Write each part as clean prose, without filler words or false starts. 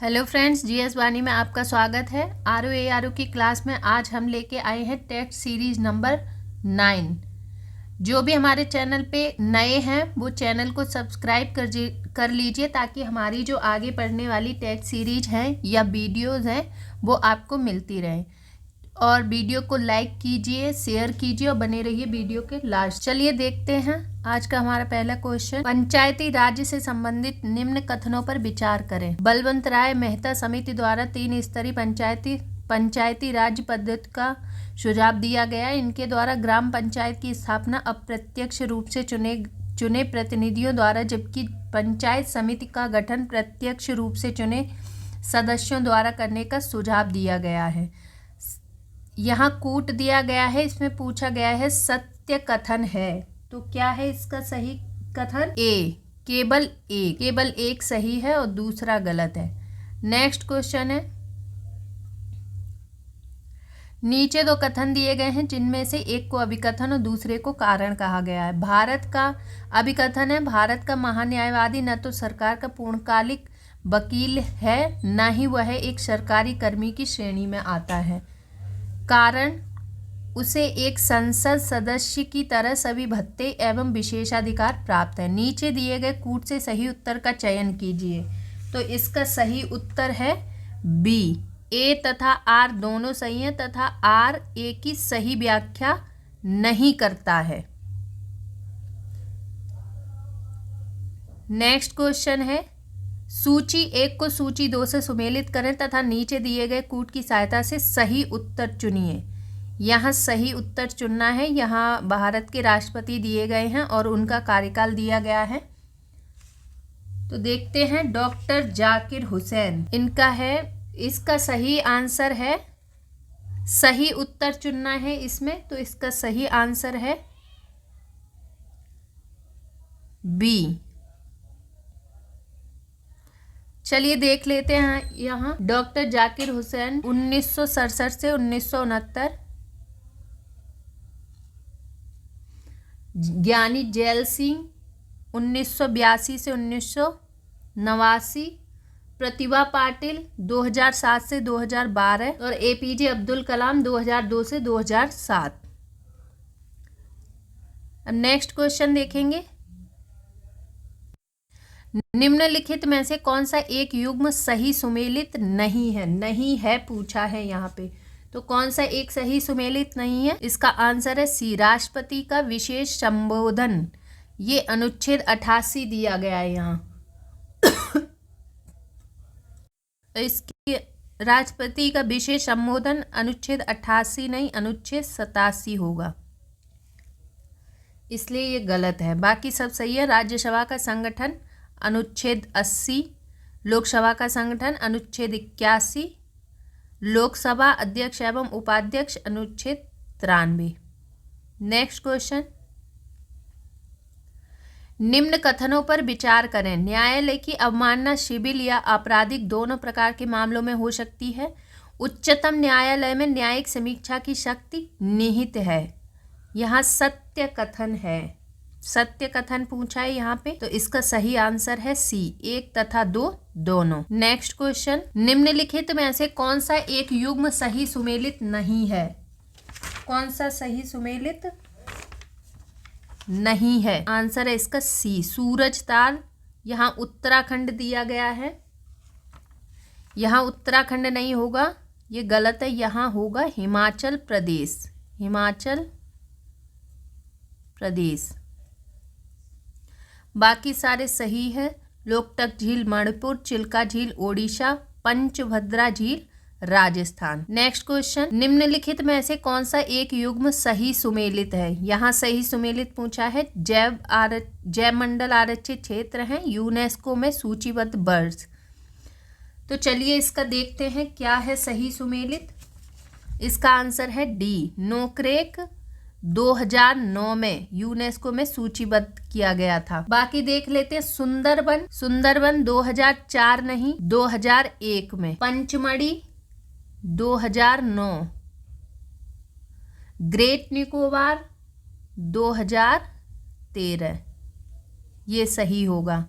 Hello friends, GS वाणी में आपका स्वागत है। आर की क्लास में आज हम लेके आए हैं टेस्ट सीरीज नंबर 9। जो भी हमारे चैनल पे नए हैं वो चैनल को सब्सक्राइब कर लीजिए ताकि हमारी जो आगे पढ़ने वाली टेस्ट सीरीज हैं या वीडियोस हैं वो आपको मिलती रहें। और वीडियो को लाइक कीजिए, शेयर कीजिए और बने रहिए वीडियो के लास्ट। चलिए देखते हैं आज का हमारा पहला क्वेश्चन। पंचायती राज्य से संबंधित निम्न कथनों पर विचार करें। बलवंत राय मेहता समिति द्वारा 3 स्तरीय पंचायती राज्य पद्धति का सुझाव दिया गया। इनके द्वारा ग्राम पंचायत की स्थापना अप्रत्यक्ष रूप से चुने प्रतिनिधियों द्वारा, जबकि पंचायत समिति का गठन प्रत्यक्ष रूप से चुने सदस्यों द्वारा करने का सुझाव दिया गया है। यहाँ कूट दिया गया है, इसमें पूछा गया है सत्य कथन है, तो क्या है इसका सही कथन? केवल एक सही है और दूसरा गलत है। नेक्स्ट क्वेश्चन है, नीचे 2 कथन दिए गए हैं जिनमें से एक को अभिकथन और दूसरे को कारण कहा गया है। भारत का अभिकथन है, भारत का महान्यायवादी न तो सरकार का पूर्णकालिक वकील है न ही वह एक सरकारी कर्मी की श्रेणी में आता है। कारण, उसे एक संसद सदस्य की तरह सभी भत्ते एवं विशेषाधिकार प्राप्त है। नीचे दिए गए कूट से सही उत्तर का चयन कीजिए, तो इसका सही उत्तर है बी। ए तथा आर दोनों सही हैं तथा आर ए की सही व्याख्या नहीं करता है। नेक्स्ट क्वेश्चन है, सूची 1 को सूची 2 से सुमेलित करें तथा नीचे दिए गए कूट की सहायता से सही उत्तर चुनिए। यहाँ सही उत्तर चुनना है। यहाँ भारत के राष्ट्रपति दिए गए हैं और उनका कार्यकाल दिया गया है। तो देखते हैं, डॉक्टर जाकिर हुसैन इनका है। इसका सही आंसर है, सही उत्तर चुनना है इसमें, तो इसका सही आंसर है बी। चलिए देख लेते हैं। यहाँ डॉक्टर जाकिर हुसैन 1967 से 1969, ज्ञानी जैल सिंह 1982 से 1989, प्रतिभा पाटिल 2007 से 2012 और एपीजे अब्दुल कलाम 2002 से 2007। अब नेक्स्ट क्वेश्चन देखेंगे, निम्नलिखित में से कौन सा एक युग्म सही सुमेलित नहीं है? नहीं है पूछा है यहाँ पे, तो कौन सा एक सही सुमेलित नहीं है? इसका आंसर है सी, राष्ट्रपति का विशेष संबोधन। ये अनुच्छेद 88 दिया गया है यहाँ। इसकी राष्ट्रपति का विशेष संबोधन अनुच्छेद 88 नहीं, अनुच्छेद 87 होगा, इसलिए ये गलत है। बाकी सब सही है। राज्यसभा का संगठन अनुच्छेद 80, लोकसभा का संगठन अनुच्छेद 81, लोकसभा अध्यक्ष एवं उपाध्यक्ष अनुच्छेद 93। नेक्स्ट क्वेश्चन, निम्न कथनों पर विचार करें। न्यायालय की अवमानना सिविल या आपराधिक दोनों प्रकार के मामलों में हो सकती है। उच्चतम न्यायालय में न्यायिक समीक्षा की शक्ति निहित है। यहाँ सत्य कथन है, सत्य कथन पूछा है यहाँ पे, तो इसका सही आंसर है सी, 1 तथा 2 दोनों। नेक्स्ट क्वेश्चन, निम्नलिखित में से कौन सा एक युग्म सही सुमेलित नहीं है? कौन सा सही सुमेलित नहीं है? आंसर है इसका सी, सूरज ताल। यहाँ उत्तराखंड दिया गया है, यहाँ उत्तराखंड नहीं होगा, ये गलत है। यहाँ होगा हिमाचल प्रदेश, हिमाचल प्रदेश। बाकी सारे सही है। लोकटक झील मणिपुर, चिल्का झील ओडिशा, पंचभद्रा झील राजस्थान। नेक्स्ट क्वेश्चन, निम्नलिखित में से कौन सा एक युग्म सही सुमेलित है? यहाँ सही सुमेलित पूछा है। जैव मंडल आरक्षित क्षेत्र हैं, यूनेस्को में सूचीबद्ध बर्ड्स। तो चलिए इसका देखते हैं क्या है सही सुमेलित। इसका आंसर है डी, नोकरेक 2009 में यूनेस्को में सूचीबद्ध किया गया था। बाकी देख लेते हैं, सुंदरबन 2004 नहीं 2001 में, पंचमढ़ी 2009, ग्रेट निकोबार 2013, ये सही होगा।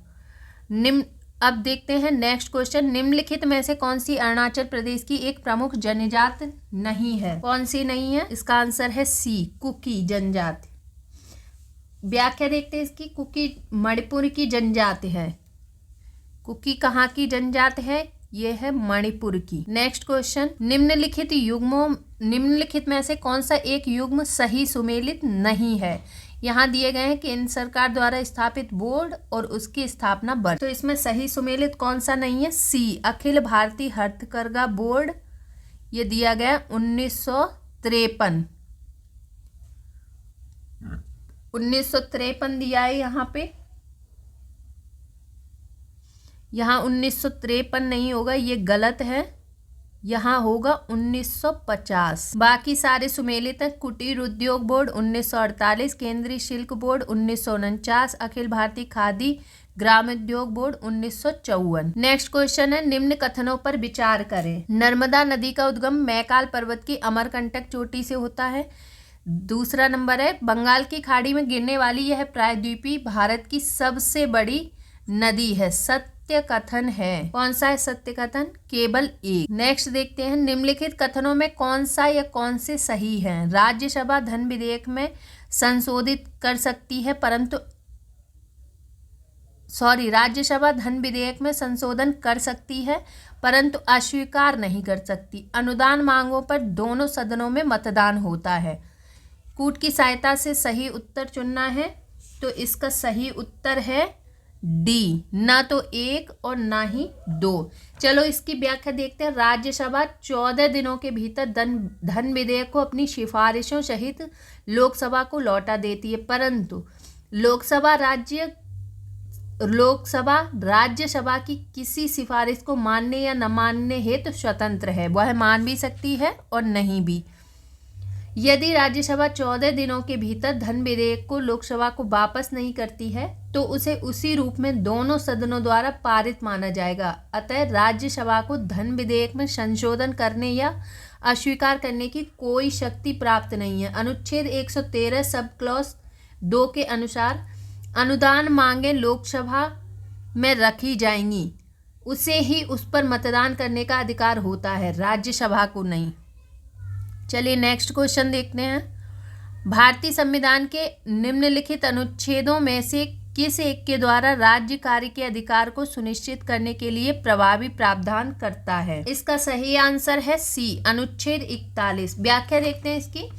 अब देखते हैं नेक्स्ट क्वेश्चन। निम्नलिखित में से कौन सी अरुणाचल प्रदेश की एक प्रमुख जनजाति नहीं है? कौन सी नहीं है? इसका आंसर है सी, कुकी जनजाति। व्याख्या देखते हैं इसकी। कुकी मणिपुर की जनजाति है। कुकी कहाँ की जनजाति है? ये है मणिपुर की। नेक्स्ट क्वेश्चन, निम्नलिखित में से कौन सा एक युग्म सही सुमेलित नहीं है? यहाँ दिए गए हैं केंद्र सरकार द्वारा स्थापित बोर्ड और उसकी स्थापना वर्ष। तो इसमें सही सुमेलित कौन सा नहीं है? सी, अखिल भारतीय हथकरघा बोर्ड। ये दिया गया 1953। 1953 दिया है यहाँ पे। यहाँ 1953 नहीं होगा, ये गलत है। यहाँ होगा 1950। बाकी सारे सुमेलित है। कुटीर उद्योग बोर्ड 1948, केंद्रीय शुल्क बोर्ड 1949, अखिल भारतीय खादी ग्रामोद्योग बोर्ड 1954। नेक्स्ट क्वेश्चन है, निम्न कथनों पर विचार करें। नर्मदा नदी का उद्गम मैकाल पर्वत की अमरकंटक चोटी से होता है। दूसरा नंबर है, बंगाल की खाड़ी में गिरने वाली यह प्रायद्वीपी भारत की सबसे बड़ी नदी है। सत्य कथन है। कौन सा है सत्य कथन? केवल एक। नेक्स्ट देखते हैं, निम्नलिखित कथनों में कौन सा या कौन से सही हैं? राज्यसभा धन विधेयक में संशोधित कर सकती है राज्यसभा धन विधेयक में संशोधन कर सकती है परंतु अस्वीकार नहीं कर सकती। अनुदान मांगों पर दोनों सदनों में मतदान होता है। कूट की सहायता से सही उत्तर चुनना है, तो इसका सही उत्तर है डी, ना तो 1 और ना ही 2। चलो इसकी व्याख्या देखते हैं। राज्यसभा 14 दिनों के भीतर धन विधेयक को अपनी सिफारिशों सहित लोकसभा को लौटा देती है, परंतु लोकसभा राज्यसभा की किसी सिफारिश को मानने या न मानने हेतु स्वतंत्र है। वह मान भी सकती है और नहीं भी। यदि राज्यसभा 14 दिनों के भीतर धन विधेयक को लोकसभा को वापस नहीं करती है तो उसे उसी रूप में दोनों सदनों द्वारा पारित माना जाएगा। अतः राज्यसभा को धन विधेयक में संशोधन करने या अस्वीकार करने की कोई शक्ति प्राप्त नहीं है। अनुच्छेद 113 सब क्लॉज 2 के अनुसार अनुदान मांगे लोकसभा में रखी जाएंगी, उसे ही उस पर मतदान करने का अधिकार होता है, राज्यसभा को नहीं। चलिए नेक्स्ट क्वेश्चन देखते हैं। भारतीय संविधान के निम्नलिखित अनुच्छेदों में से किस एक के द्वारा राज्य कार्य के अधिकार को सुनिश्चित करने के लिए प्रभावी प्रावधान करता है? इसका सही आंसर है सी, अनुच्छेद 41। व्याख्या देखते हैं इसकी।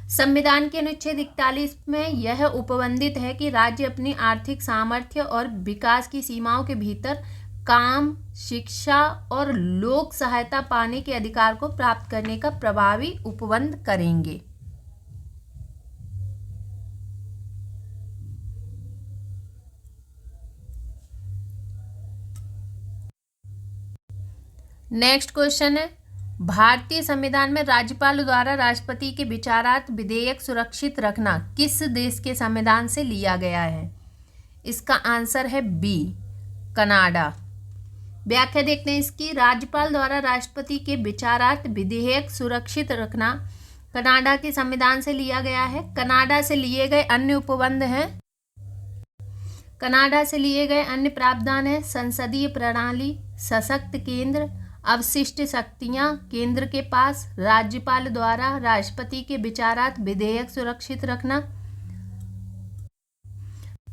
संविधान के अनुच्छेद 41 में यह उपबंधित है कि राज्य अपनी आर्थिक सामर्थ्य और विकास की सीमाओं के भीतर काम, शिक्षा और लोक सहायता पाने के अधिकार को प्राप्त करने का प्रभावी उपबंध करेंगे। नेक्स्ट क्वेश्चन है, भारतीय संविधान में राज्यपाल द्वारा राष्ट्रपति के विचारार्थ विधेयक सुरक्षित रखना किस देश के संविधान से लिया गया है? इसका आंसर है बी, कनाडा। व्याख्या देखते हैं इसकी। राज्यपाल द्वारा राष्ट्रपति के विचारार्थ विधेयक सुरक्षित रखना कनाडा के संविधान से लिया गया है। कनाडा से लिए गए अन्य उपबंध हैं। कनाडा से लिए गए अन्य प्रावधान है, संसदीय प्रणाली, सशक्त केंद्र, अवशिष्ट शक्तियां केंद्र के पास, राज्यपाल द्वारा राष्ट्रपति के विचारार्थ विधेयक सुरक्षित रखना।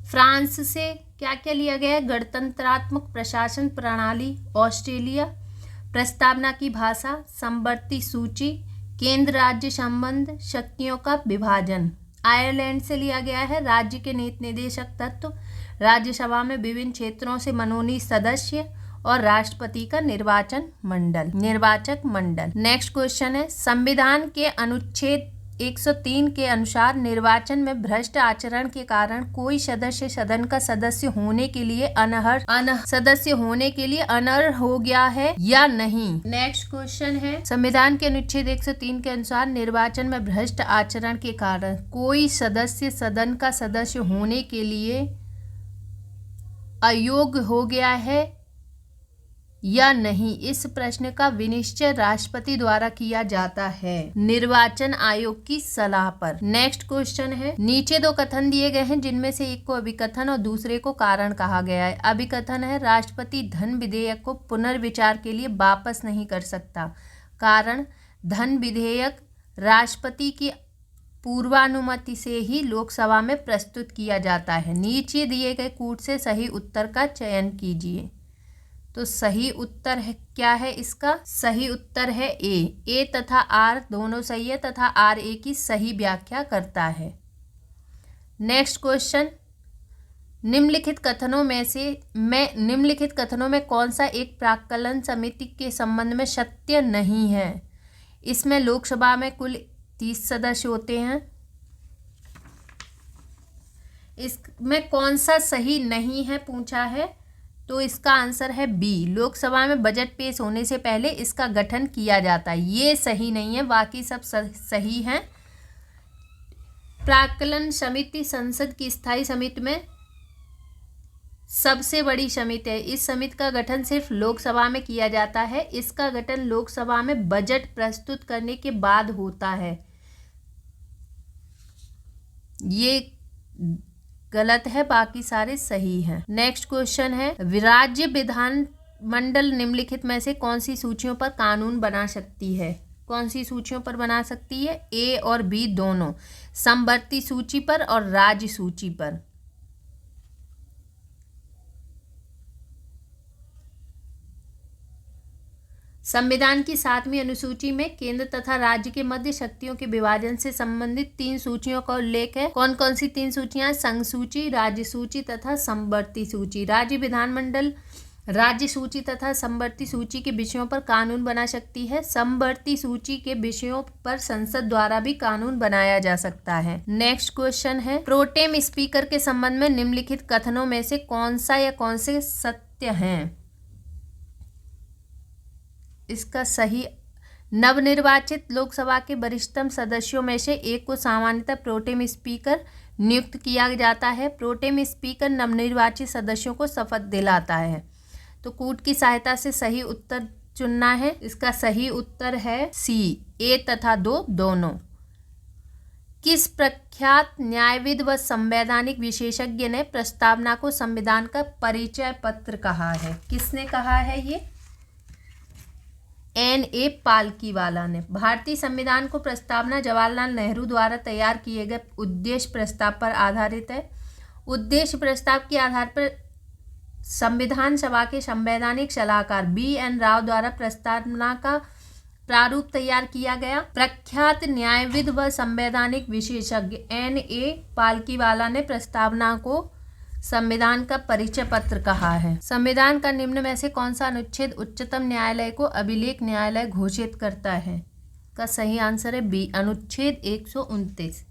फ्रांस से क्या क्या लिया गया है? गणतंत्रात्मक प्रशासन प्रणाली, ऑस्ट्रेलिया, प्रस्तावना की भाषा, समवर्ती सूची, केंद्र राज्य संबंध, शक्तियों का विभाजन। आयरलैंड से लिया गया है राज्य के नीति निर्देशक तत्व, राज्यसभा में विभिन्न क्षेत्रों से मनोनीत सदस्य और राष्ट्रपति का निर्वाचक मंडल। नेक्स्ट क्वेश्चन है, संविधान के अनुच्छेद 103 के अनुसार निर्वाचन में भ्रष्ट आचरण के कारण कोई सदस्य सदन का सदस्य होने के लिए अनर्ह हो गया है या नहीं? नेक्स्ट क्वेश्चन है, संविधान के अनुच्छेद 103 के अनुसार निर्वाचन में भ्रष्ट आचरण के कारण कोई सदस्य सदन का सदस्य होने के लिए अयोग्य हो गया है या नहीं? इस प्रश्न का विनिश्चय राष्ट्रपति द्वारा किया जाता है निर्वाचन आयोग की सलाह पर। नेक्स्ट क्वेश्चन है, नीचे दो कथन दिए गए हैं जिनमें से एक को अभिकथन और दूसरे को कारण कहा गया है। अभिकथन है, राष्ट्रपति धन विधेयक को पुनर्विचार के लिए वापस नहीं कर सकता। कारण, धन विधेयक राष्ट्रपति की पूर्वानुमति से ही लोकसभा में प्रस्तुत किया जाता है। नीचे दिए गए कूट से सही उत्तर का चयन कीजिए। तो सही उत्तर है क्या है इसका? सही उत्तर है ए तथा आर दोनों सही है तथा आर ए की सही व्याख्या करता है। नेक्स्ट क्वेश्चन, निम्नलिखित कथनों में कौन सा एक प्राक्कलन समिति के संबंध में सत्य नहीं है? इसमें लोकसभा में कुल 30 सदस्य होते हैं। इसमें कौन सा सही नहीं है पूछा है, तो इसका आंसर है बी। लोकसभा में बजट पेश होने से पहले इसका गठन किया जाता है, ये सही नहीं है, बाकी सब सही हैं। प्राक्कलन समिति संसद की स्थायी समिति में सबसे बड़ी समिति है। इस समिति का गठन सिर्फ लोकसभा में किया जाता है। इसका गठन लोकसभा में बजट प्रस्तुत करने के बाद होता है। ये गलत है, बाकी सारे सही हैं। नेक्स्ट क्वेश्चन है, राज्य विधानमंडल निम्नलिखित में से कौन सी सूचियों पर कानून बना सकती है? कौन सी सूचियों पर बना सकती है? ए और बी दोनों, समवर्ती सूची पर और राज्य सूची पर। संविधान की 7वीं अनुसूची में केंद्र तथा राज्य के मध्य शक्तियों के विभाजन से संबंधित 3 सूचियों का उल्लेख है। कौन कौन सी 3 सूचियां? संघ सूची, राज्य सूची तथा समवर्ती सूची। राज्य विधानमंडल राज्य सूची तथा समवर्ती सूची के विषयों पर कानून बना सकती है। समवर्ती सूची के विषयों पर संसद द्वारा भी कानून बनाया जा सकता है। नेक्स्ट क्वेश्चन है, प्रोटेम स्पीकर के संबंध में निम्नलिखित कथनों में से कौन सा या कौन से सत्य हैं? इसका सही, नवनिर्वाचित लोकसभा के वरिष्ठतम सदस्यों में से एक को सामान्यतः प्रोटेम स्पीकर नियुक्त किया जाता है। प्रोटेम स्पीकर नवनिर्वाचित सदस्यों को शपथ दिलाता है। तो कूट की सहायता से सही उत्तर चुनना है। इसका सही उत्तर है सी, ए तथा दो दोनों। किस प्रख्यात न्यायविद व संवैधानिक विशेषज्ञ ने प्रस्तावना को संविधान का परिचय पत्र कहा है? किसने कहा है ये? N.A. पालकीवाला ने। भारतीय संविधान को प्रस्तावना जवाहरलाल नेहरू द्वारा तैयार किए गए उद्देश्य प्रस्ताव पर आधारित है। उद्देश्य प्रस्ताव के आधार पर संविधान सभा के संवैधानिक सलाहकार B.N. राव द्वारा प्रस्तावना का प्रारूप तैयार किया गया। प्रख्यात न्यायविद व संवैधानिक विशेषज्ञ N.A. पालकीवाला ने प्रस्तावना को संविधान का परिचय पत्र कहा है। संविधान का निम्न में से कौन सा अनुच्छेद उच्चतम न्यायालय को अभिलेख न्यायालय घोषित करता है? का सही आंसर है बी, अनुच्छेद 129।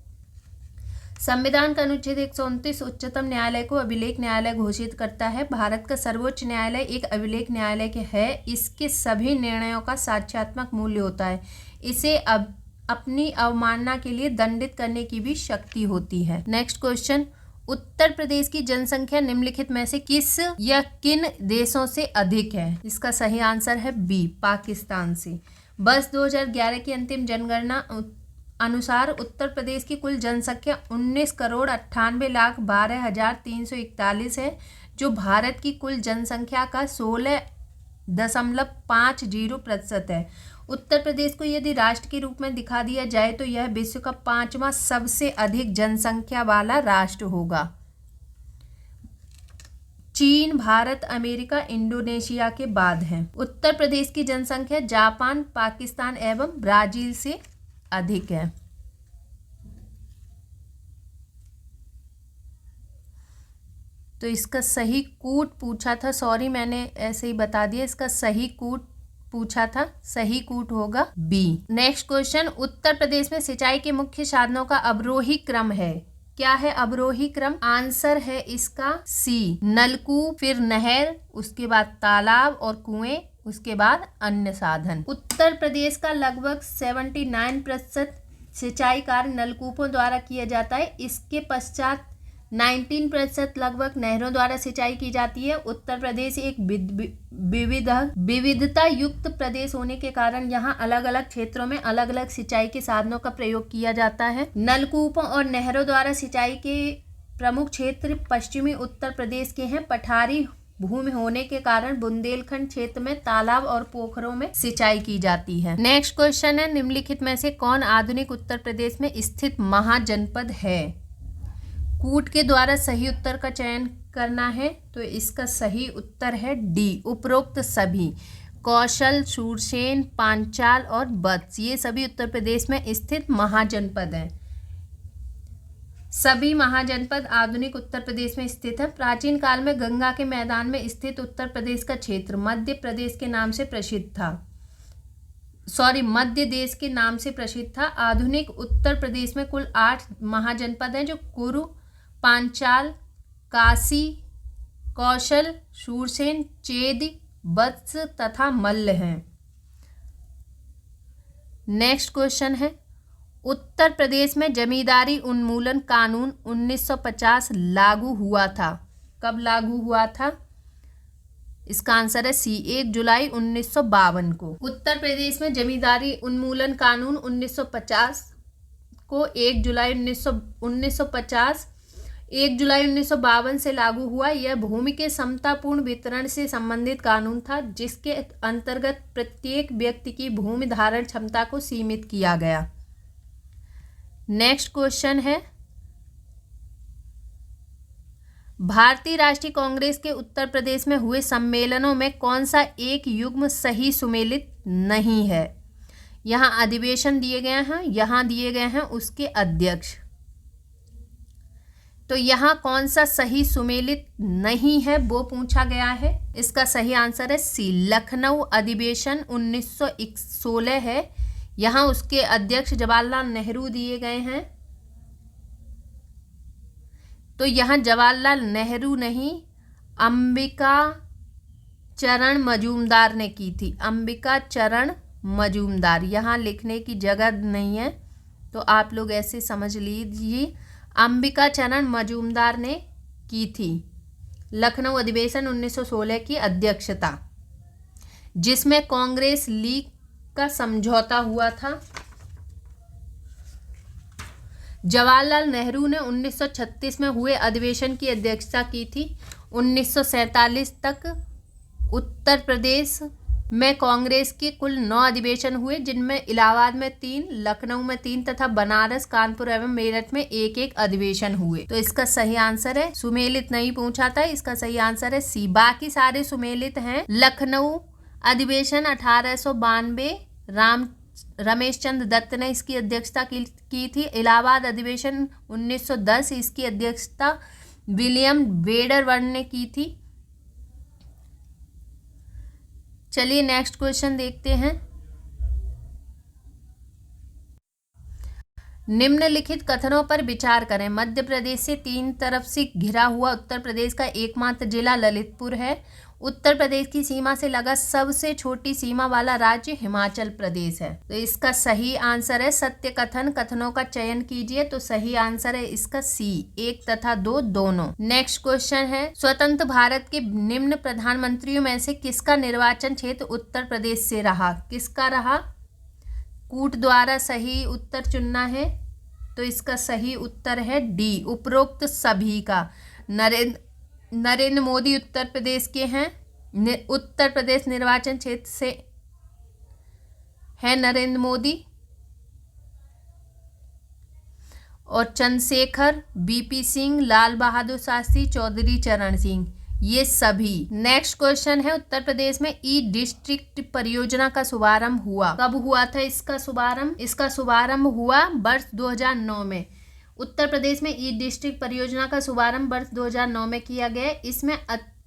संविधान का अनुच्छेद 129 उच्चतम न्यायालय को अभिलेख न्यायालय घोषित करता है। भारत का सर्वोच्च न्यायालय एक अभिलेख न्यायालय के है। इसके सभी निर्णयों का साक्ष्यात्मक मूल्य होता है। इसे अपनी अवमानना के लिए दंडित करने की भी शक्ति होती है। नेक्स्ट क्वेश्चन, उत्तर प्रदेश की जनसंख्या निम्नलिखित में से किस या किन देशों से अधिक है? इसका सही आंसर है बी, पाकिस्तान से। वर्ष 2011 की अंतिम जनगणना अनुसार उत्तर प्रदेश की कुल जनसंख्या 19,98,12,341 है, जो भारत की कुल जनसंख्या का 16.50% है। उत्तर प्रदेश को यदि राष्ट्र के रूप में दिखा दिया जाए तो यह विश्व का 5वां सबसे अधिक जनसंख्या वाला राष्ट्र होगा। चीन, भारत, अमेरिका, इंडोनेशिया के बाद है। उत्तर प्रदेश की जनसंख्या जापान, पाकिस्तान एवं ब्राजील से अधिक है। तो इसका सही कूट पूछा था, सॉरी मैंने ऐसे ही बता दिया, इसका सही कूट पूछा था, सही कूट होगा B. Next question, Uttar Pradesh में सिंचाई के मुख्य साधनों का अवरोही क्रम है। क्या है अवरोही क्रम? आंसर है इसका सी, नलकूप, फिर नहर, उसके बाद तालाब और कुएं, उसके बाद अन्य साधन। उत्तर प्रदेश का लगभग 79% सिंचाई कार्य नलकूपों द्वारा किया जाता है। इसके पश्चात 19% लगभग नहरों द्वारा सिंचाई की जाती है। उत्तर प्रदेश एक विविधता युक्त प्रदेश होने के कारण यहाँ अलग अलग क्षेत्रों में अलग अलग सिंचाई के साधनों का प्रयोग किया जाता है। नलकूपों और नहरों द्वारा सिंचाई के प्रमुख क्षेत्र पश्चिमी उत्तर प्रदेश के हैं। पठारी भूमि होने के कारण बुंदेलखंड क्षेत्र में तालाब और पोखरों में सिंचाई की जाती है। नेक्स्ट क्वेश्चन है, निम्नलिखित में से कौन आधुनिक उत्तर प्रदेश में स्थित महाजनपद है? कूट के द्वारा सही उत्तर का चयन करना है, तो इसका सही उत्तर है डी, उपरोक्त सभी। कौशल, शूरसेन, पांचाल और वत्स, ये सभी उत्तर प्रदेश में स्थित महाजनपद हैं। सभी महाजनपद आधुनिक उत्तर प्रदेश में स्थित है। प्राचीन काल में गंगा के मैदान में स्थित उत्तर प्रदेश का क्षेत्र मध्य प्रदेश के नाम से प्रसिद्ध था। मध्य देश के नाम से प्रसिद्ध था। आधुनिक उत्तर प्रदेश में कुल 8 महाजनपद हैं, जो कुरु, पांचाल, काशी, कौशल, शूरसेन, चेद, वत्स तथा मल्ल हैं। नेक्स्ट क्वेश्चन है, उत्तर प्रदेश में जमींदारी उन्मूलन कानून 1950 लागू हुआ था। कब लागू हुआ था? इसका आंसर है सी, 1 जुलाई 1952 को। उत्तर प्रदेश में जमींदारी उन्मूलन कानून 1950 को 1 जुलाई 1952 से लागू हुआ। यह भूमि के समतापूर्ण वितरण से संबंधित कानून था, जिसके अंतर्गत प्रत्येक व्यक्ति की भूमि धारण क्षमता को सीमित किया गया। नेक्स्ट क्वेश्चन है, भारतीय राष्ट्रीय कांग्रेस के उत्तर प्रदेश में हुए सम्मेलनों में कौन सा एक युग्म सही सुमेलित नहीं है? यहाँ अधिवेशन दिए गए हैं, यहाँ दिए गए हैं उसके अध्यक्ष। तो यहाँ कौन सा सही सुमेलित नहीं है वो पूछा गया है। इसका सही आंसर है सी, लखनऊ अधिवेशन 1916 है। यहाँ उसके अध्यक्ष जवाहरलाल नेहरू दिए गए हैं। तो यहाँ जवाहरलाल नेहरू नहीं, अंबिका चरण मजूमदार ने की थी। अंबिका चरण मजूमदार, यहाँ लिखने की जगह नहीं है, तो आप लोग ऐसे समझ लीजिए। अंबिका चरण मजूमदार ने की थी लखनऊ अधिवेशन 1916 की अध्यक्षता, जिसमें कांग्रेस लीग का समझौता हुआ था। जवाहरलाल नेहरू ने 1936 में हुए अधिवेशन की अध्यक्षता की थी। 1947 तक उत्तर प्रदेश में कांग्रेस के कुल 9 अधिवेशन हुए, जिनमें इलाहाबाद में 3, लखनऊ में 3 तथा बनारस, कानपुर एवं मेरठ में 1-1 अधिवेशन हुए। तो इसका सही आंसर है, सुमेलित नहीं पूछा था, इसका सही आंसर है सी। बाकी सारे सुमेलित हैं। लखनऊ अधिवेशन 1892 रमेश चंद्र दत्त ने इसकी अध्यक्षता की थी। इलाहाबाद अधिवेशन 1910, इसकी अध्यक्षता विलियम वेडरवर्न ने की थी। चलिए नेक्स्ट क्वेश्चन देखते हैं। निम्नलिखित कथनों पर विचार करें। मध्य प्रदेश से 3 तरफ से घिरा हुआ उत्तर प्रदेश का एकमात्र जिला ललितपुर है। उत्तर प्रदेश की सीमा से लगा सबसे छोटी सीमा वाला राज्य हिमाचल प्रदेश है। तो इसका सही आंसर है सत्य कथन। कथनों का चयन कीजिए, तो सही आंसर है इसका सी, 1 तथा 2 दोनों। नेक्स्ट क्वेश्चन है, स्वतंत्र भारत के निम्न प्रधानमंत्रियों में से किसका निर्वाचन क्षेत्र उत्तर प्रदेश से रहा? किसका रहा? कूट द्वारा सही उत्तर चुनना है, तो इसका सही उत्तर है डी, उपरोक्त सभी का। नरेंद्र मोदी उत्तर प्रदेश के हैं। उत्तर प्रदेश निर्वाचन क्षेत्र से है नरेंद्र मोदी। और चंद्रशेखर, बीपी सिंह, लाल बहादुर शास्त्री, चौधरी चरण सिंह, ये सभी। नेक्स्ट क्वेश्चन है, उत्तर प्रदेश में ई डिस्ट्रिक्ट परियोजना का शुभारंभ हुआ। कब हुआ था इसका शुभारंभ? इसका शुभारंभ हुआ वर्ष 2009 में। उत्तर प्रदेश में ई डिस्ट्रिक्ट परियोजना का शुभारंभ वर्ष 2009 में किया गया।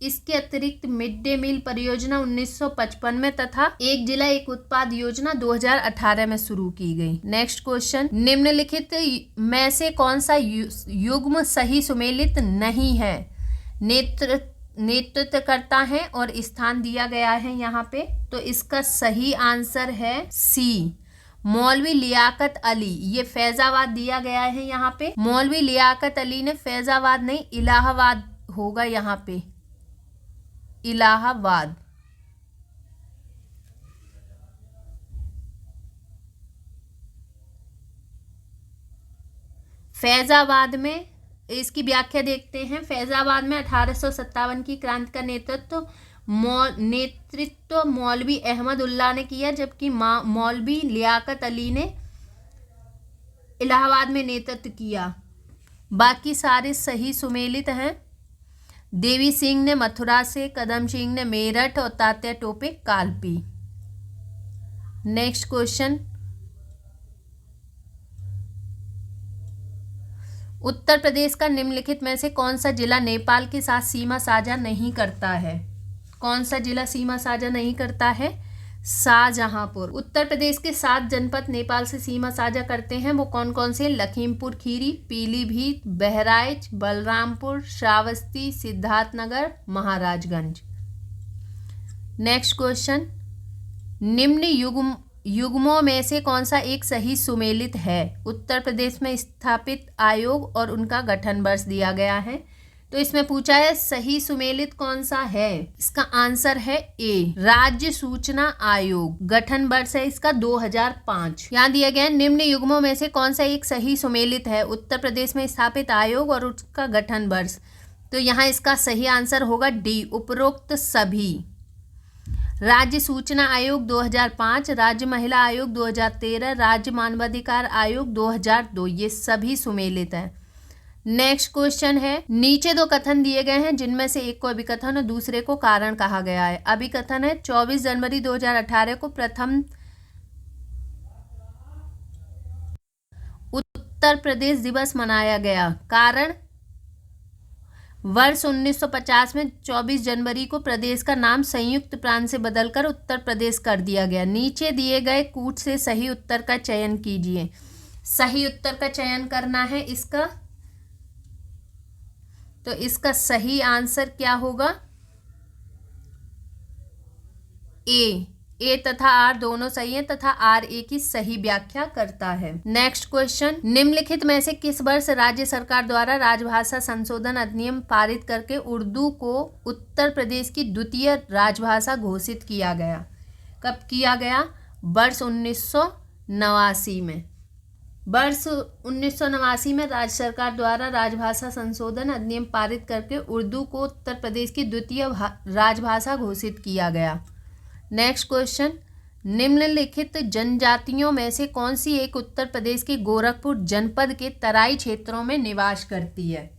इसके अतिरिक्त मिड डे मील परियोजना 1955 में तथा एक जिला एक उत्पाद योजना 2018 में शुरू की गई। नेक्स्ट क्वेश्चन, निम्नलिखित में से कौन सा युग्म सही सुमेलित नहीं है? नेतृत्व करता है और स्थान दिया गया है यहाँ पे, तो इसका सही आंसर है सी, मौलवी लियाकत अली, ये फैजाबाद दिया गया है यहाँ पे। मौलवी लियाकत अली ने फैजाबाद नहीं, इलाहाबाद होगा यहाँ पे, इलाहाबाद। फैजाबाद में इसकी व्याख्या देखते हैं। फैजाबाद में 1857 की क्रांति का नेतृत्व मौलवी अहमद उल्लाह ने किया, जबकि मौलवी लियाकत अली ने इलाहाबाद में नेतृत्व किया। बाकी सारे सही सुमेलित हैं। देवी सिंह ने मथुरा से, कदम सिंह ने मेरठ और तात्या टोपे कालपी। नेक्स्ट क्वेश्चन, उत्तर प्रदेश का निम्नलिखित में से कौन सा जिला नेपाल के साथ सीमा साझा नहीं करता है? कौन सा जिला सीमा साझा नहीं करता है? शाहजहांपुर। उत्तर प्रदेश के 7 जनपद नेपाल से सीमा साझा करते हैं, वो कौन कौन से? लखीमपुर खीरी, पीलीभीत, बहराइच, बलरामपुर, श्रावस्ती, सिद्धार्थनगर, महाराजगंज। नेक्स्ट क्वेश्चन, निम्न युग्मों में से कौन सा एक सही सुमेलित है? उत्तर प्रदेश में स्थापित आयोग और उनका गठन वर्ष दिया गया है। तो इसमें पूछा है सही सुमेलित कौन सा है? इसका आंसर है ए, राज्य सूचना आयोग। गठन वर्ष है इसका 2005। यहाँ दिया गया है निम्न युग्मों में से कौन सा एक सही सुमेलित है? उत्तर प्रदेश में स्थापित आयोग और उसका गठन वर्ष। तो यहाँ इसका सही आंसर होगा डी, उपरोक्त सभी। राज्य सूचना आयोग 2005, राज्य महिला आयोग 2013, राज्य मानवाधिकार आयोग 2002, ये सभी सुमेलित हैं। नेक्स्ट क्वेश्चन है, नीचे 2 कथन दिए गए हैं जिनमें से एक को अभिकथन और दूसरे को कारण कहा गया है। अभिकथन है 24 जनवरी 2018 को प्रथम उत्तर प्रदेश दिवस मनाया गया। कारण, वर्ष 1950 में 24 जनवरी को प्रदेश का नाम संयुक्त प्रांत से बदलकर उत्तर प्रदेश कर दिया गया। नीचे दिए गए कूट से सही उत्तर का चयन कीजिए। सही उत्तर का चयन करना है इसका, तो इसका सही आंसर क्या होगा? ए तथा आर दोनों सही है तथा आर ए की सही व्याख्या करता है। नेक्स्ट क्वेश्चन, निम्नलिखित में से किस वर्ष राज्य सरकार द्वारा राजभाषा संशोधन अधिनियम पारित करके उर्दू को उत्तर प्रदेश की द्वितीय राजभाषा घोषित किया गया? कब किया गया? वर्ष 1989 में। वर्ष 1989 में राज्य सरकार द्वारा राजभाषा संशोधन अधिनियम पारित करके उर्दू को उत्तर प्रदेश की द्वितीय राजभाषा घोषित किया गया। नेक्स्ट क्वेश्चन, निम्नलिखित जनजातियों में से कौन सी एक उत्तर प्रदेश के गोरखपुर जनपद के तराई क्षेत्रों में निवास करती है?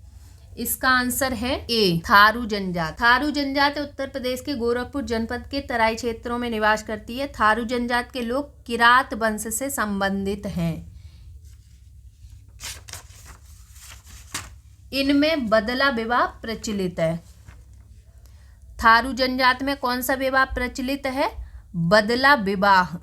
इसका आंसर है ए, थारू जनजाति। थारू जनजाति उत्तर प्रदेश के गोरखपुर जनपद के तराई क्षेत्रों में निवास करती है। थारू जनजाति के लोग किरात वंश से संबंधित हैं। इनमें बदला विवाह प्रचलित है। थारू जनजाति में कौन सा विवाह प्रचलित है? बदला विवाह।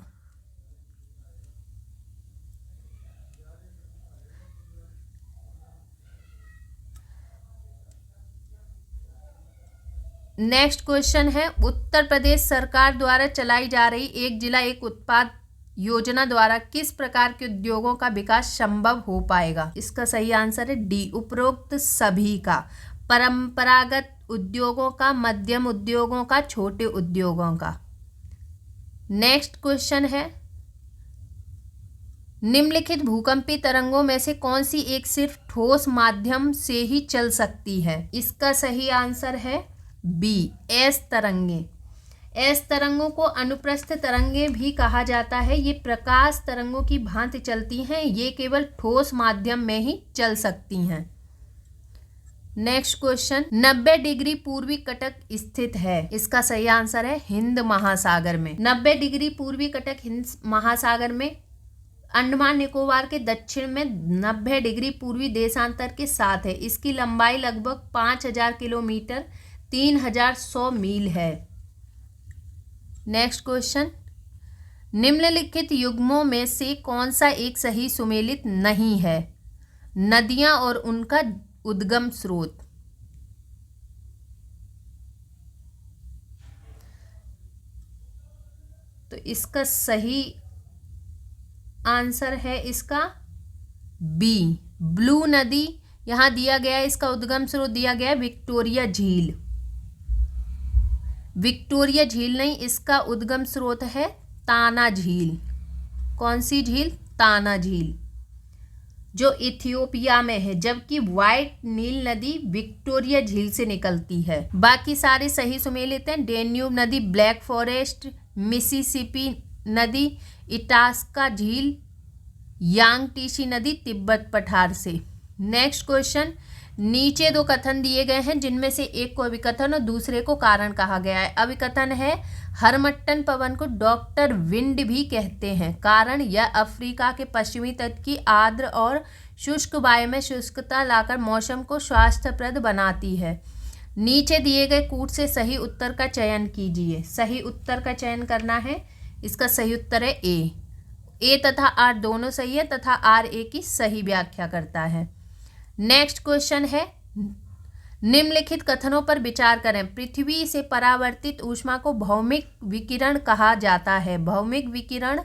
नेक्स्ट क्वेश्चन है, उत्तर प्रदेश सरकार द्वारा चलाई जा रही एक जिला एक उत्पाद योजना द्वारा किस प्रकार के उद्योगों का विकास संभव हो पाएगा? इसका सही आंसर है डी, उपरोक्त सभी का। परंपरागत उद्योगों का, मध्यम उद्योगों का, छोटे उद्योगों का। नेक्स्ट क्वेश्चन है, निम्नलिखित भूकंपीय तरंगों में से कौन सी एक सिर्फ ठोस माध्यम से ही चल सकती है? इसका सही आंसर है बी, एस तरंगे। एस तरंगों को अनुप्रस्थ तरंगे भी कहा जाता है। ये प्रकाश तरंगों की भांति चलती हैं। ये केवल ठोस माध्यम में ही चल सकती हैं। नेक्स्ट क्वेश्चन, 90 डिग्री पूर्वी कटक स्थित है। इसका सही आंसर है हिंद महासागर में। 90 डिग्री पूर्वी कटक हिंद महासागर में अंडमान निकोबार के दक्षिण में 90 डिग्री पूर्वी देशांतर के साथ है। इसकी लंबाई लगभग 5000 किलोमीटर 3100 मील है। नेक्स्ट क्वेश्चन, निम्नलिखित युग्मों में से कौन सा एक सही सुमेलित नहीं है? नदियां और उनका उद्गम स्रोत। तो इसका सही आंसर है इसका बी, ब्लू नदी। यहाँ दिया गया है, इसका उद्गम स्रोत दिया गया है विक्टोरिया झील। विक्टोरिया झील नहीं, इसका उद्गम स्रोत है ताना झील। कौन सी झील? ताना झील, जो इथियोपिया में है, जबकि व्हाइट नील नदी विक्टोरिया झील से निकलती है। बाकी सारे सही सुमेलित हैं। डेन्यूब नदी, ब्लैक फॉरेस्ट, मिसिसिपी नदी, इटास्का झील, यांगटीसी नदी तिब्बत पठार से। नेक्स्ट क्वेश्चन, नीचे दो कथन दिए गए हैं जिनमें से एक को अभिकथन और दूसरे को कारण कहा गया है। अभिकथन है हरमट्टन पवन को डॉक्टर विंड भी कहते हैं, कारण यह अफ्रीका के पश्चिमी तट की आर्द्र और शुष्क वायु में शुष्कता लाकर मौसम को स्वास्थ्यप्रद बनाती है। नीचे दिए गए कूट से सही उत्तर का चयन कीजिए। सही उत्तर का चयन करना है। इसका सही उत्तर है ए तथा आर दोनों सही है तथा आर ए की सही व्याख्या करता है। नेक्स्ट क्वेश्चन है, निम्नलिखित कथनों पर विचार करें। पृथ्वी से परावर्तित ऊष्मा को भौमिक विकिरण कहा जाता है। भौमिक विकिरण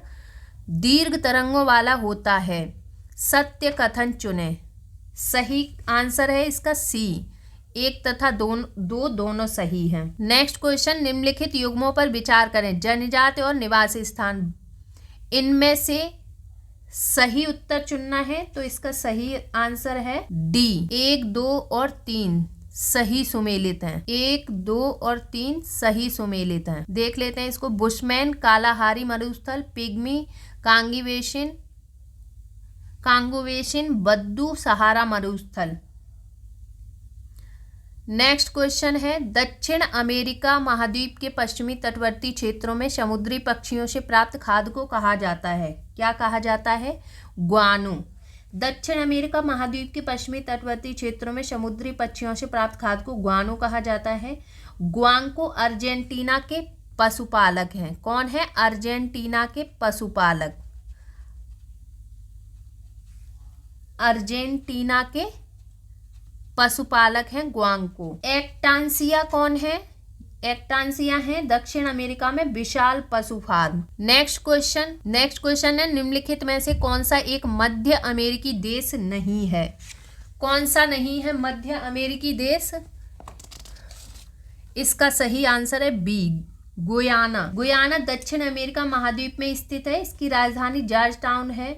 दीर्घ तरंगों वाला होता है। सत्य कथन चुनें। सही आंसर है इसका सी, एक तथा दोनों सही हैं। नेक्स्ट क्वेश्चन, निम्नलिखित युग्मों पर विचार करें। जनजाति और निवासी स्थान, इनमें से सही उत्तर चुनना है, तो इसका सही आंसर है डी, 1, 2 और 3 सही सुमेलित हैं। 1, 2 और 3 सही सुमेलित हैं। देख लेते हैं इसको। बुशमैन, कालाहारी मरुस्थल, पिग्मी, कांगोवेशिन, बद्दू, सहारा मरुस्थल। नेक्स्ट क्वेश्चन है, दक्षिण अमेरिका महाद्वीप के पश्चिमी तटवर्ती क्षेत्रों में समुद्री पक्षियों से प्राप्त खाद्य को कहा जाता है। क्या कहा जाता है? ग्वानो। दक्षिण अमेरिका महाद्वीप के पश्चिमी तटवर्ती क्षेत्रों में समुद्री पक्षियों से प्राप्त खाद्य को ग्वानो कहा जाता है। ग्वांको अर्जेंटीना के पशुपालक हैं। कौन है? अर्जेंटीना के पशुपालक। अर्जेंटीना के पशुपालक हैं ग्वांको। एक्टांसिया कौन है? एक्टांसिया है दक्षिण अमेरिका में विशाल पशु फार्म। नेक्स्ट क्वेश्चन है, निम्नलिखित में से कौन सा एक मध्य अमेरिकी देश नहीं है? कौन सा नहीं है मध्य अमेरिकी देश? इसका सही आंसर है बी, गुयाना। गुयाना दक्षिण अमेरिका महाद्वीप में स्थित है। इसकी राजधानी जॉर्ज टाउन है।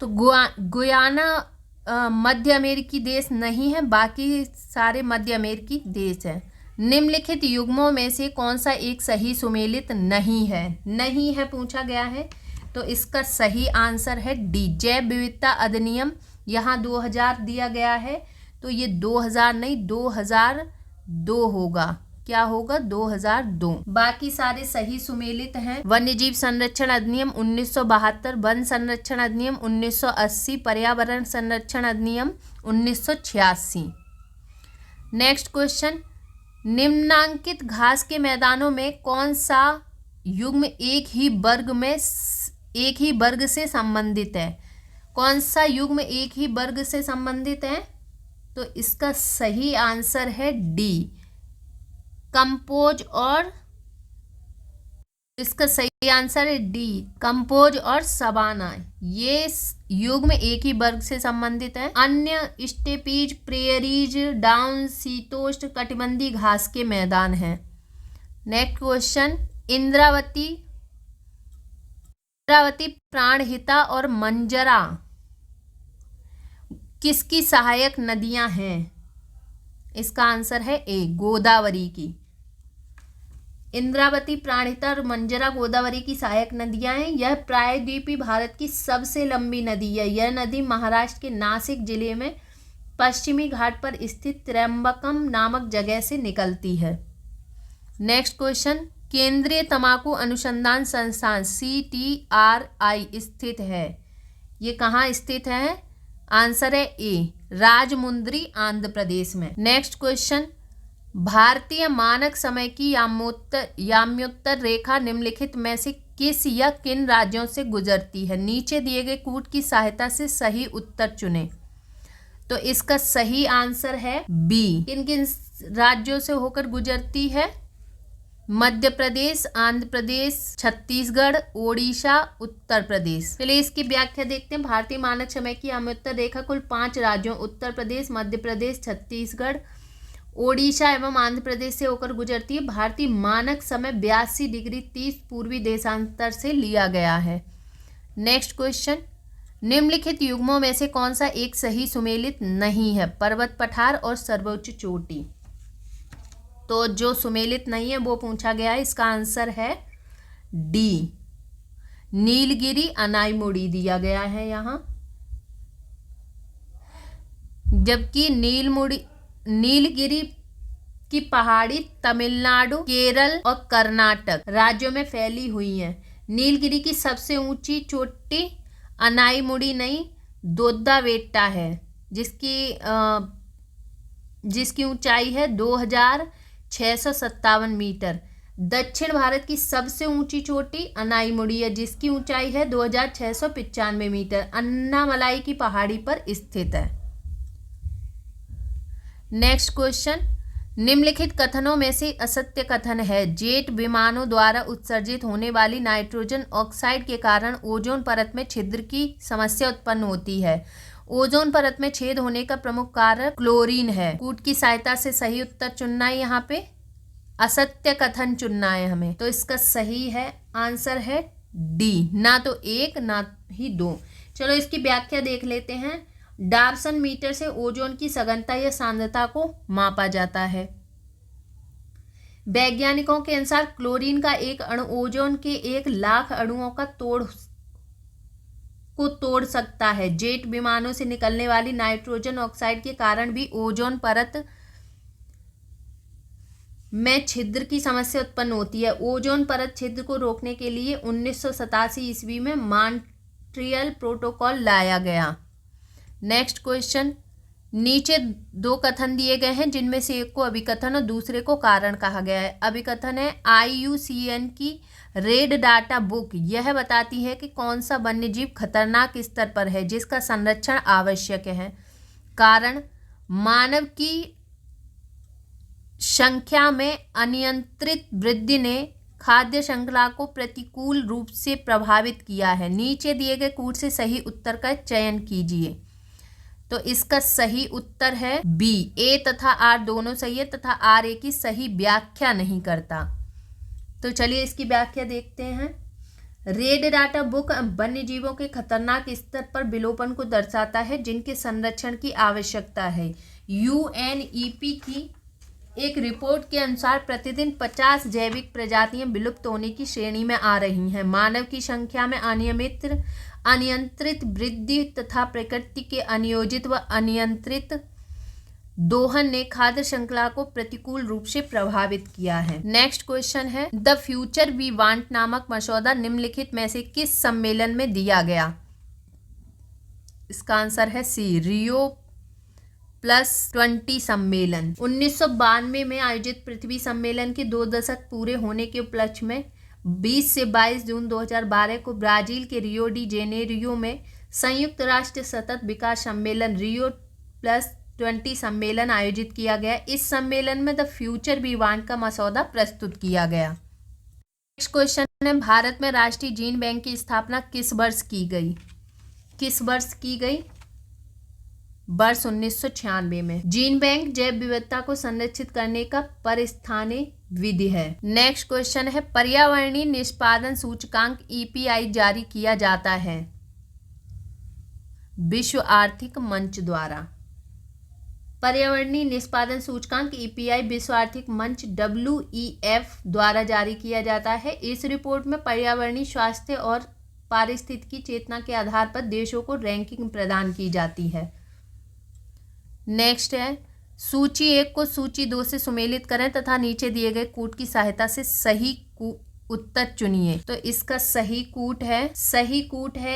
तो गुयाना मध्य अमेरिकी देश नहीं है, बाकी सारे मध्य अमेरिकी देश हैं। निम्नलिखित युग्मों में से कौन सा एक सही सुमेलित नहीं है? नहीं है पूछा गया है, तो इसका सही आंसर है डी, जैव विविधता अधिनियम। यहाँ 2000 दिया गया है, तो ये 2000 नहीं 2002 होगा। क्या होगा? 2002। बाकी सारे सही सुमेलित हैं। वन्यजीव संरक्षण अधिनियम 1972, वन संरक्षण अधिनियम 1980, पर्यावरण संरक्षण अधिनियम 1986। नेक्स्ट क्वेश्चन, निम्नांकित घास के मैदानों में कौन सा युग्म एक ही वर्ग से संबंधित है? कौन सा युग्म एक ही वर्ग से संबंधित है? तो इसका सही आंसर है डी, कंपोज और, इसका सही आंसर है डी, कंपोज और सवाना। ये युग्म एक ही वर्ग से संबंधित है। अन्य स्टेपीज, प्रेयरीज, डाउन, शीतोष्ण कटिबंधीय घास के मैदान हैं। नेक्स्ट क्वेश्चन, इंद्रावती, प्राणहिता और मंजरा किसकी सहायक नदियां हैं? इसका आंसर है ए, गोदावरी की। इंद्रावती, प्राणहिता और मंजरा गोदावरी की सहायक नदियां हैं। यह प्रायद्वीपीय भारत की सबसे लंबी नदी है। यह नदी महाराष्ट्र के नासिक जिले में पश्चिमी घाट पर स्थित त्र्यंबकम नामक जगह से निकलती है। नेक्स्ट क्वेश्चन, केंद्रीय तंबाकू अनुसंधान संस्थान CTRI स्थित है। ये कहाँ स्थित है? आंसर है ए, राजमुंद्री, आंध्र प्रदेश में। नेक्स्ट क्वेश्चन, भारतीय मानक समय की याम्योत्तर रेखा निम्नलिखित में से किस या किन राज्यों से गुजरती है? नीचे दिए गए कूट की सहायता से सही उत्तर चुनें। तो इसका सही आंसर है बी, किन किन राज्यों से होकर गुजरती है? मध्य प्रदेश, आंध्र प्रदेश, छत्तीसगढ़, ओडिशा, उत्तर प्रदेश। चलिए इसकी व्याख्या देखते हैं। भारतीय मानक समय की अमृत रेखा कुल 5 राज्यों उत्तर प्रदेश, मध्य प्रदेश, छत्तीसगढ़, ओडिशा एवं आंध्र प्रदेश से होकर गुजरती है। भारतीय मानक समय 82 डिग्री 30 पूर्वी देशांतर से लिया गया है। नेक्स्ट क्वेश्चन, निम्नलिखित युग्मों में से कौन सा एक सही सुमेलित नहीं है? पर्वत पठार और सर्वोच्च चोटी। तो जो सुमेलित नहीं है वो पूछा गया है। इसका आंसर है डी, नीलगिरी अनाईमुड़ी दिया गया है यहाँ। जबकि नीलगिरी की पहाड़ी तमिलनाडु, केरल और कर्नाटक राज्यों में फैली हुई है। नीलगिरी की सबसे ऊंची चोटी अनाईमुड़ी नहीं, दोद्दाबेट्टा है, जिसकी ऊंचाई है 2657 मीटर। दक्षिण भारत की सबसे ऊंची चोटी अनाईमुड़ी है, जिसकी ऊंचाई है 2695 मीटर, अन्नामलाई की पहाड़ी पर स्थित है। नेक्स्ट क्वेश्चन, निम्नलिखित कथनों में से असत्य कथन है। जेट विमानों द्वारा उत्सर्जित होने वाली नाइट्रोजन ऑक्साइड के कारण ओजोन परत में छिद्र की समस्या उत्पन्न होती है। ओजोन परत में छेद होने का प्रमुख कारक क्लोरीन है। कूट की सहायता से सही उत्तर चुनना है। यहाँ पे असत्य कथन चुनना है हमें। तो इसका सही है आंसर है डी, ना तो 1 ना ही 2। चलो इसकी व्याख्या देख लेते हैं। डार्सन मीटर से ओजोन की सघनता या सांद्रता को मापा जाता है। वैज्ञानिकों के अनुसार क्लोरीन का एक अणु ओजोन के 1,00,000 अणुओं का तोड़ सकता है। जेट विमानों से निकलने वाली नाइट्रोजन ऑक्साइड के कारण भी ओजोन परत में छिद्र की समस्या उत्पन्न होती है। ओजोन परत छिद्र को रोकने के लिए 1987 ईस्वी में मॉन्ट्रियल प्रोटोकॉल लाया गया। नेक्स्ट क्वेश्चन, नीचे 2 कथन दिए गए हैं, जिनमें से एक को अभिकथन और दूसरे को कारण कहा गया है। अभिकथन है IUCN की रेड डाटा बुक यह बताती है कि कौन सा वन्यजीव खतरनाक स्तर पर है, जिसका संरक्षण आवश्यक है। कारण, मानव की संख्या में अनियंत्रित वृद्धि ने खाद्य श्रृंखला को प्रतिकूल रूप से प्रभावित किया है। नीचे दिए गए कूट से सही उत्तर का चयन कीजिए। तो इसका सही उत्तर है बी, ए तथा आर दोनों सही है तथा आर ए की सही व्याख्या नहीं करता। तो चलिए इसकी व्याख्या देखते हैं। रेड डाटा बुक वन्य जीवों के खतरनाक स्तर पर विलोपन को दर्शाता है, जिनके संरक्षण की आवश्यकता है। UNEP की एक रिपोर्ट के अनुसार प्रतिदिन 50 जैविक प्रजातियां विलुप्त होने की श्रेणी में आ रही हैं। मानव की संख्या में अनियंत्रित वृद्धि तथा प्रकृति के अनियोजित व अनियंत्रित दोहन ने खाद्य श्रृंखला को प्रतिकूल रूप से प्रभावित किया है। नेक्स्ट क्वेश्चन है, द फ्यूचर वी वांट नामक मसौदा निम्नलिखित में से किस सम्मेलन में दिया गया? इसका आंसर है सी, Rio+20 सम्मेलन। 1992 में आयोजित पृथ्वी सम्मेलन के 2 दशक पूरे होने के उपलक्ष्य में 20 से 22 जून 2012 को ब्राजील के रियो डी जेनेरियो में संयुक्त राष्ट्र सतत विकास सम्मेलन Rio+20 सम्मेलन आयोजित किया गया। इस सम्मेलन में द फ्यूचर वी वांट का मसौदा प्रस्तुत किया गया। नेक्स्ट क्वेश्चन है, भारत में राष्ट्रीय जीन बैंक की स्थापना किस वर्ष की गई? किस वर्ष की गई? वर्ष 1996 में। जीन बैंक जैव विविधता को संरक्षित करने का परिस्थानीय विधि है। नेक्स्ट क्वेश्चन है, पर्यावरणीय निष्पादन सूचकांक EPI जारी किया जाता है विश्व आर्थिक मंच द्वारा। पर्यावरणीय निष्पादन सूचकांक EPI विश्व आर्थिक मंच WEF द्वारा जारी किया जाता है। इस रिपोर्ट में पर्यावरणीय स्वास्थ्य और पारिस्थितिकी चेतना के आधार पर देशों को रैंकिंग प्रदान की जाती है। नेक्स्ट है, सूची 1 को सूची 2 से सुमेलित करें तथा नीचे दिए गए कूट की सहायता से सही उत्तर चुनिए। तो इसका सही कूट है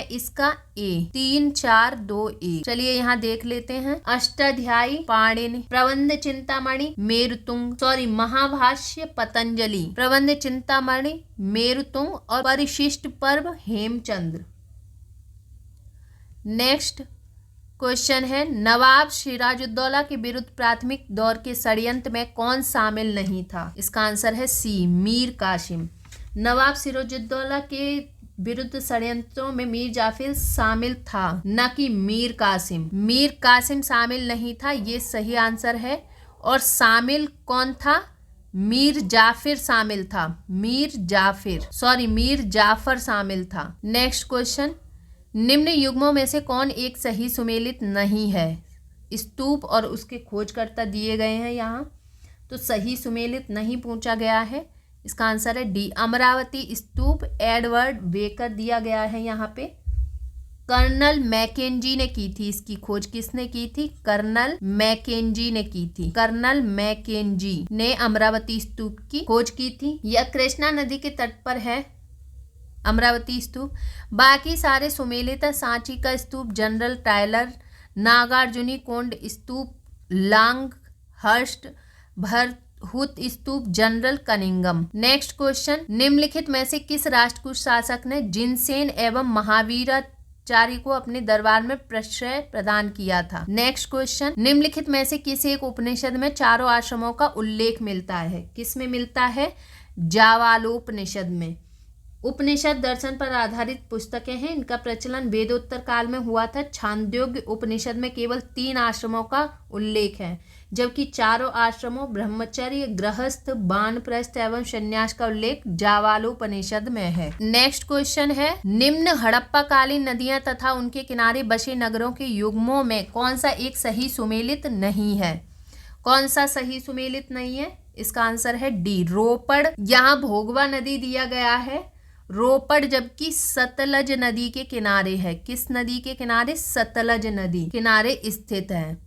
इसका ए, 3 4 2 1। चलिए यहाँ देख लेते हैं। अष्टाध्यायी पाणिनि, प्रबंध चिंतामणि मेरुतुंग, महाभाष्य पतंजलि, प्रबंध चिंतामणि मेरुतुंग और परिशिष्ट पर्व हेमचंद्र। नेक्स्ट क्वेश्चन है, नवाब सिराजुद्दौला के विरुद्ध प्राथमिक दौर के षड्यंत्र में कौन शामिल नहीं था? इसका आंसर है सी, मीर कासिम। नवाब सिराजुद्दौला के विरुद्ध षड्यंत्रों में मीर जाफिर शामिल था, न कि मीर कासिम। मीर कासिम शामिल नहीं था, ये सही आंसर है। और शामिल कौन था? मीर जाफिर शामिल था। मीर जाफर शामिल था। नेक्स्ट क्वेश्चन, निम्न युग्मों में से कौन एक सही सुमेलित नहीं है? स्तूप और उसके खोजकर्ता दिए गए हैं यहाँ, तो सही सुमेलित नहीं पूछा गया है। इसका आंसर है डी, अमरावती स्तूप। एडवर्ड बेकर दिया गया है यहाँ पे। कर्नल मैकेंजी ने की थी इसकी खोज। किसने की थी? कर्नल मैकेंजी ने की थी। कर्नल मैकेंजी ने अमरावती स्तूप की खोज की थी। यह कृष्णा नदी के तट पर है अमरावती स्तूप। बाकी सारे सुमेलित है। सांची का स्तूप जनरल टायलर, नागार्जुनी कोंड स्तूप लॉन्गहर्स्ट, भरहुत स्तूप जनरल कनिंगम। नेक्स्ट क्वेश्चन, निम्नलिखित में से किस राष्ट्रकूट शासक ने जिनसेन एवं महावीराचार्य को अपने दरबार में प्रश्रय प्रदान किया था? नेक्स्ट क्वेश्चन, निम्नलिखित में से किसी एक उपनिषद में चारों आश्रमों का उल्लेख मिलता है? किस में मिलता है? जावालोपनिषद में। उपनिषद दर्शन पर आधारित पुस्तकें हैं। इनका प्रचलन वेदोत्तर काल में हुआ था। छांदोग्य उपनिषद में केवल 3 आश्रमों का उल्लेख है, जबकि चारों आश्रमों ब्रह्मचर्य, गृहस्थ, वानप्रस्थ एवं संन्यास का उल्लेख जावालोपनिषद में है। नेक्स्ट क्वेश्चन है, निम्न हड़प्पा कालीन नदियां तथा उनके किनारे बसे नगरों के युग्मों में कौन सा एक सही सुमेलित नहीं है? कौन सा सही सुमेलित नहीं है? इसका आंसर है डी, रोपड़। यहाँ भोगवा नदी दिया गया है रोपड़, जबकि सतलज नदी के किनारे है। किस नदी के किनारे? सतलज नदी किनारे स्थित है।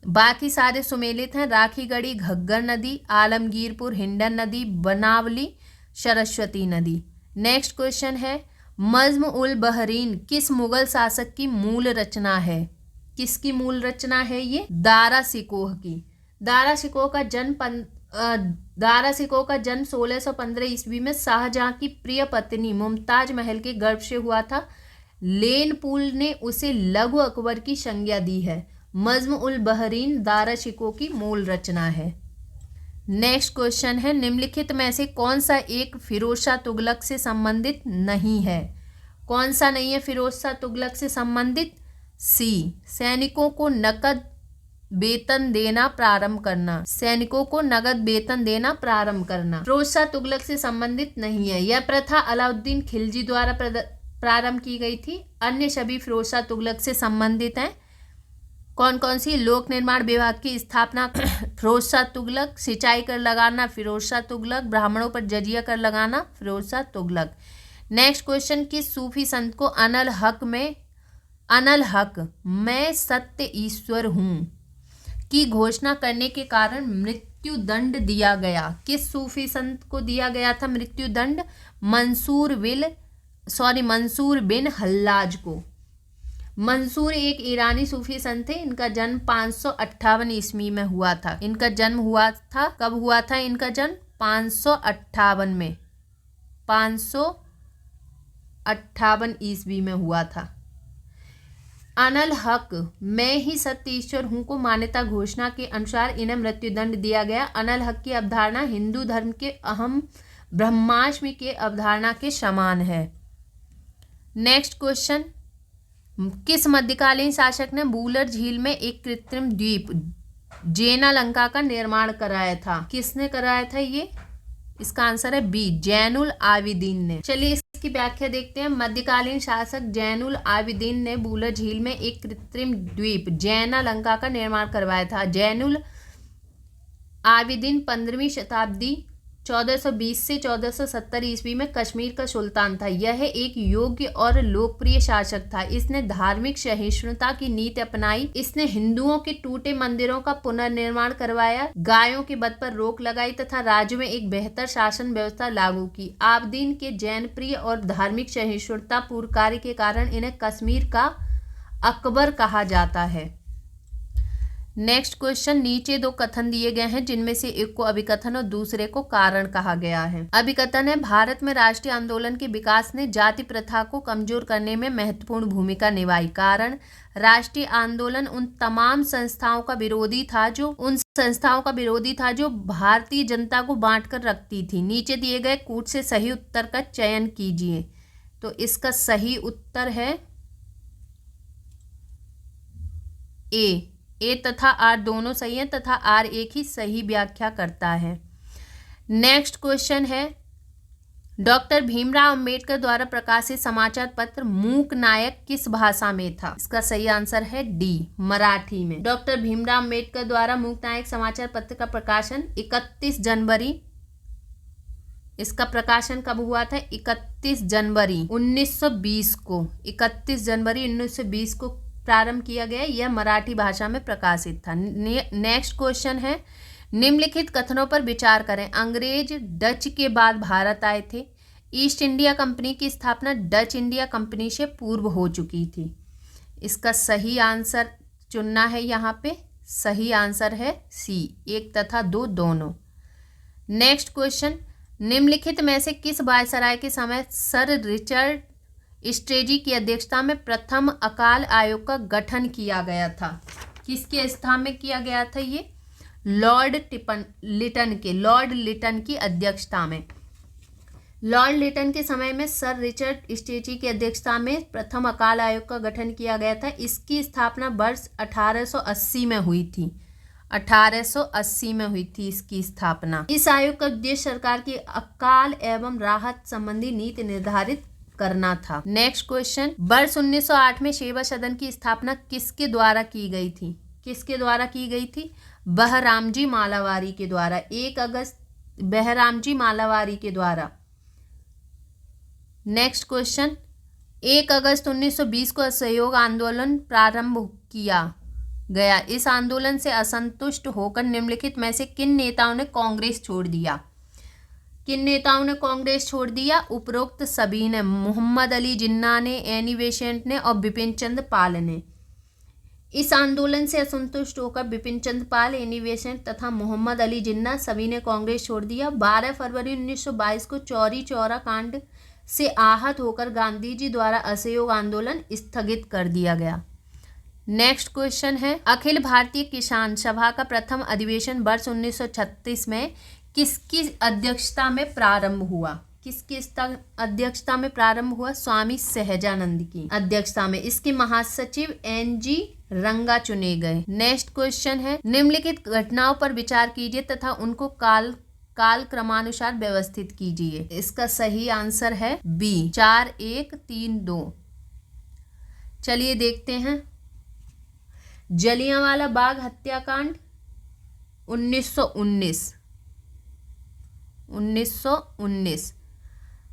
बाकी सारे सुमेलित हैं। राखीगढ़ी, घग्गर नदी, आलमगीरपुर, हिंडन नदी, बनावली, सरस्वती नदी। नेक्स्ट क्वेश्चन है, नज्म उल बहरीन किस मुगल शासक की मूल रचना है? किसकी मूल रचना है ये? दारा शिकोह की। दारा शिकोह का जन्म 1615 ईस्वी में शाहजहां की प्रिय पत्नी मुमताज महल के गर्भ से हुआ था। लेनपूल ने उसे लघु अकबर की संज्ञा दी है। नज्म उल बहरीन दारा शिकोह की मूल रचना है। नेक्स्ट क्वेश्चन है, निम्नलिखित में से कौन सा एक फिरोज शाह तुगलक से संबंधित नहीं है? कौन सा नहीं है फिरोज शाह तुगलक से संबंधित? सी, सैनिकों को नकद वेतन देना प्रारंभ करना। सैनिकों को नगद वेतन देना प्रारंभ करना फिरोज शाह तुगलक से संबंधित नहीं है। यह प्रथा अलाउद्दीन खिलजी द्वारा प्रारंभ की गई थी। अन्य सभी फिरोज शाह तुगलक से संबंधित हैं। कौन कौन सी? लोक निर्माण विभाग की स्थापना फिरोज शाह तुगलक, सिंचाई कर लगाना फिरोज शाह तुगलक, ब्राह्मणों पर जजिया कर लगाना फिरोज शाह तुगलक। नेक्स्ट क्वेश्चन, किस सूफी संत को अनल हक मैं सत्य ईश्वर हूँ की घोषणा करने के कारण मृत्यु दंड दिया गया? किस सूफी संत को दिया गया था मृत्यु दंड? मंसूर बिन हल्लाज को। मंसूर एक ईरानी सूफी संत थे। इनका जन्म 558 ईस्वी में हुआ था। इनका जन्म हुआ था, कब हुआ था इनका जन्म? 558 में, 558 ईस्वी में हुआ था। अनल हक मैं ही सत्य ईश्वर हूँ को मान्यता घोषणा के अनुसार इन्हें मृत्युदंड दिया गया। अनल हक की अवधारणा हिंदू धर्म के अहम ब्रह्माष्टमी के अवधारणा के समान है। नेक्स्ट क्वेश्चन, किस मध्यकालीन शासक ने बूलर झील में एक कृत्रिम द्वीप जेना लंका का निर्माण कराया था? किसने कराया था ये? इसका आंसर है बी, जैनुल आबिदीन ने। चलिए इसकी व्याख्या देखते हैं। मध्यकालीन शासक जैनुल आबिदीन ने बूलर झील में एक कृत्रिम द्वीप जैना लंका का निर्माण करवाया था। जैनुल आबिदीन 15वीं शताब्दी 1420 से 1470 ईस्वी में कश्मीर का सुल्तान था। यह एक योग्य और लोकप्रिय शासक था। इसने धार्मिक सहिष्णुता की नीति अपनाई। इसने हिंदुओं के टूटे मंदिरों का पुनर्निर्माण करवाया, गायों के वध पर रोक लगाई तथा राज्य में एक बेहतर शासन व्यवस्था लागू की। आबिदीन के जैन प्रिय और धार्मिक सहिष्णुता पूर्ण कार्य के कारण इन्हें कश्मीर का अकबर कहा जाता है। नेक्स्ट क्वेश्चन, नीचे दो कथन दिए गए हैं जिनमें से एक को अभिकथन और दूसरे को कारण कहा गया है। अभिकथन है, भारत में राष्ट्रीय आंदोलन के विकास ने जाति प्रथा को कमजोर करने में महत्वपूर्ण भूमिका निभाई। कारण, राष्ट्रीय आंदोलन उन तमाम संस्थाओं का विरोधी था जो भारतीय जनता को बांटकर रखती थी। नीचे दिए गए कूट से सही उत्तर का चयन कीजिए। तो इसका सही उत्तर है ए तथा आर दोनों सही हैं तथा आर एक ही सही व्याख्या करता है। नेक्स्ट क्वेश्चन है, डॉक्टर भीमराव अंबेडकर द्वारा प्रकाशित समाचार पत्र मूक नायक किस भाषा में था? इसका सही आंसर है डी, मराठी में। डॉक्टर भीमराव अंबेडकर द्वारा मूक नायक समाचार पत्र का प्रकाशन 31 जनवरी, इसका प्रकाशन कब हुआ था? 31 जनवरी 1920 को, 31 जनवरी 1920 को प्रारंभ किया गया। यह मराठी भाषा में प्रकाशित था। नेक्स्ट क्वेश्चन है, निम्नलिखित कथनों पर विचार करें। अंग्रेज डच के बाद भारत आए थे। ईस्ट इंडिया कंपनी की स्थापना डच इंडिया कंपनी से पूर्व हो चुकी थी। इसका सही आंसर चुनना है यहाँ पे। सही आंसर है सी, 1 तथा 2 दोनों। नेक्स्ट क्वेश्चन, निम्नलिखित में से किस वायसराय के समय सर रिचर्ड स्ट्रेजी की अध्यक्षता में प्रथम अकाल आयोग का गठन किया गया था? किसके स्थान में किया गया था ये? लॉर्ड लिटन की अध्यक्षता में। लॉर्ड लिटन के समय में सर रिचर्ड स्ट्रेजी की अध्यक्षता में प्रथम अकाल आयोग का गठन किया गया था। इसकी स्थापना वर्ष 1880 में हुई थी। 1880 में हुई थी इसकी स्थापना। इस आयोग का उद्देश्य सरकार की अकाल एवं राहत संबंधी नीति निर्धारित करना था। नेक्स्ट क्वेश्चन, वर्ष 1908 में सेवा सदन की स्थापना किसके द्वारा की गई थी? किसके द्वारा की गई थी? बहरामजी मालावारी के द्वारा। 1 अगस्त बहरामजी मालावारी के द्वारा। नेक्स्ट क्वेश्चन, 1 अगस्त 1920 को असहयोग आंदोलन प्रारंभ किया गया। इस आंदोलन से असंतुष्ट होकर निम्नलिखित में से किन नेताओं ने कांग्रेस छोड़ दिया? किन नेताओं ने कांग्रेस छोड़ दिया? उपरोक्त सभी ने, मोहम्मद अली जिन्ना ने, एनी बेसेंट ने और बिपिन चंद्र पाल ने। इस आंदोलन से असंतुष्ट होकर बिपिन चंद्र पाल, एनी बेसेंट तथा मोहम्मद अली जिन्ना सभी ने कांग्रेस छोड़ दिया। 12 फरवरी 1922 को चौरी चौरा कांड से आहत होकर गांधी जी द्वारा असहयोग आंदोलन स्थगित कर दिया गया। नेक्स्ट क्वेश्चन है, अखिल भारतीय किसान सभा का प्रथम अधिवेशन वर्ष 1936 में किसकी अध्यक्षता में प्रारंभ हुआ? किसकी अध्यक्षता में प्रारंभ हुआ? स्वामी सहजानंद की अध्यक्षता में। इसके महासचिव NG रंगा चुने गए। नेक्स्ट क्वेश्चन है, निम्नलिखित घटनाओं पर विचार कीजिए तथा उनको काल क्रमानुसार व्यवस्थित कीजिए। इसका सही आंसर है बी, 4 1 3 2। चलिए देखते हैं। जलियांवाला बाग हत्याकांड 1919।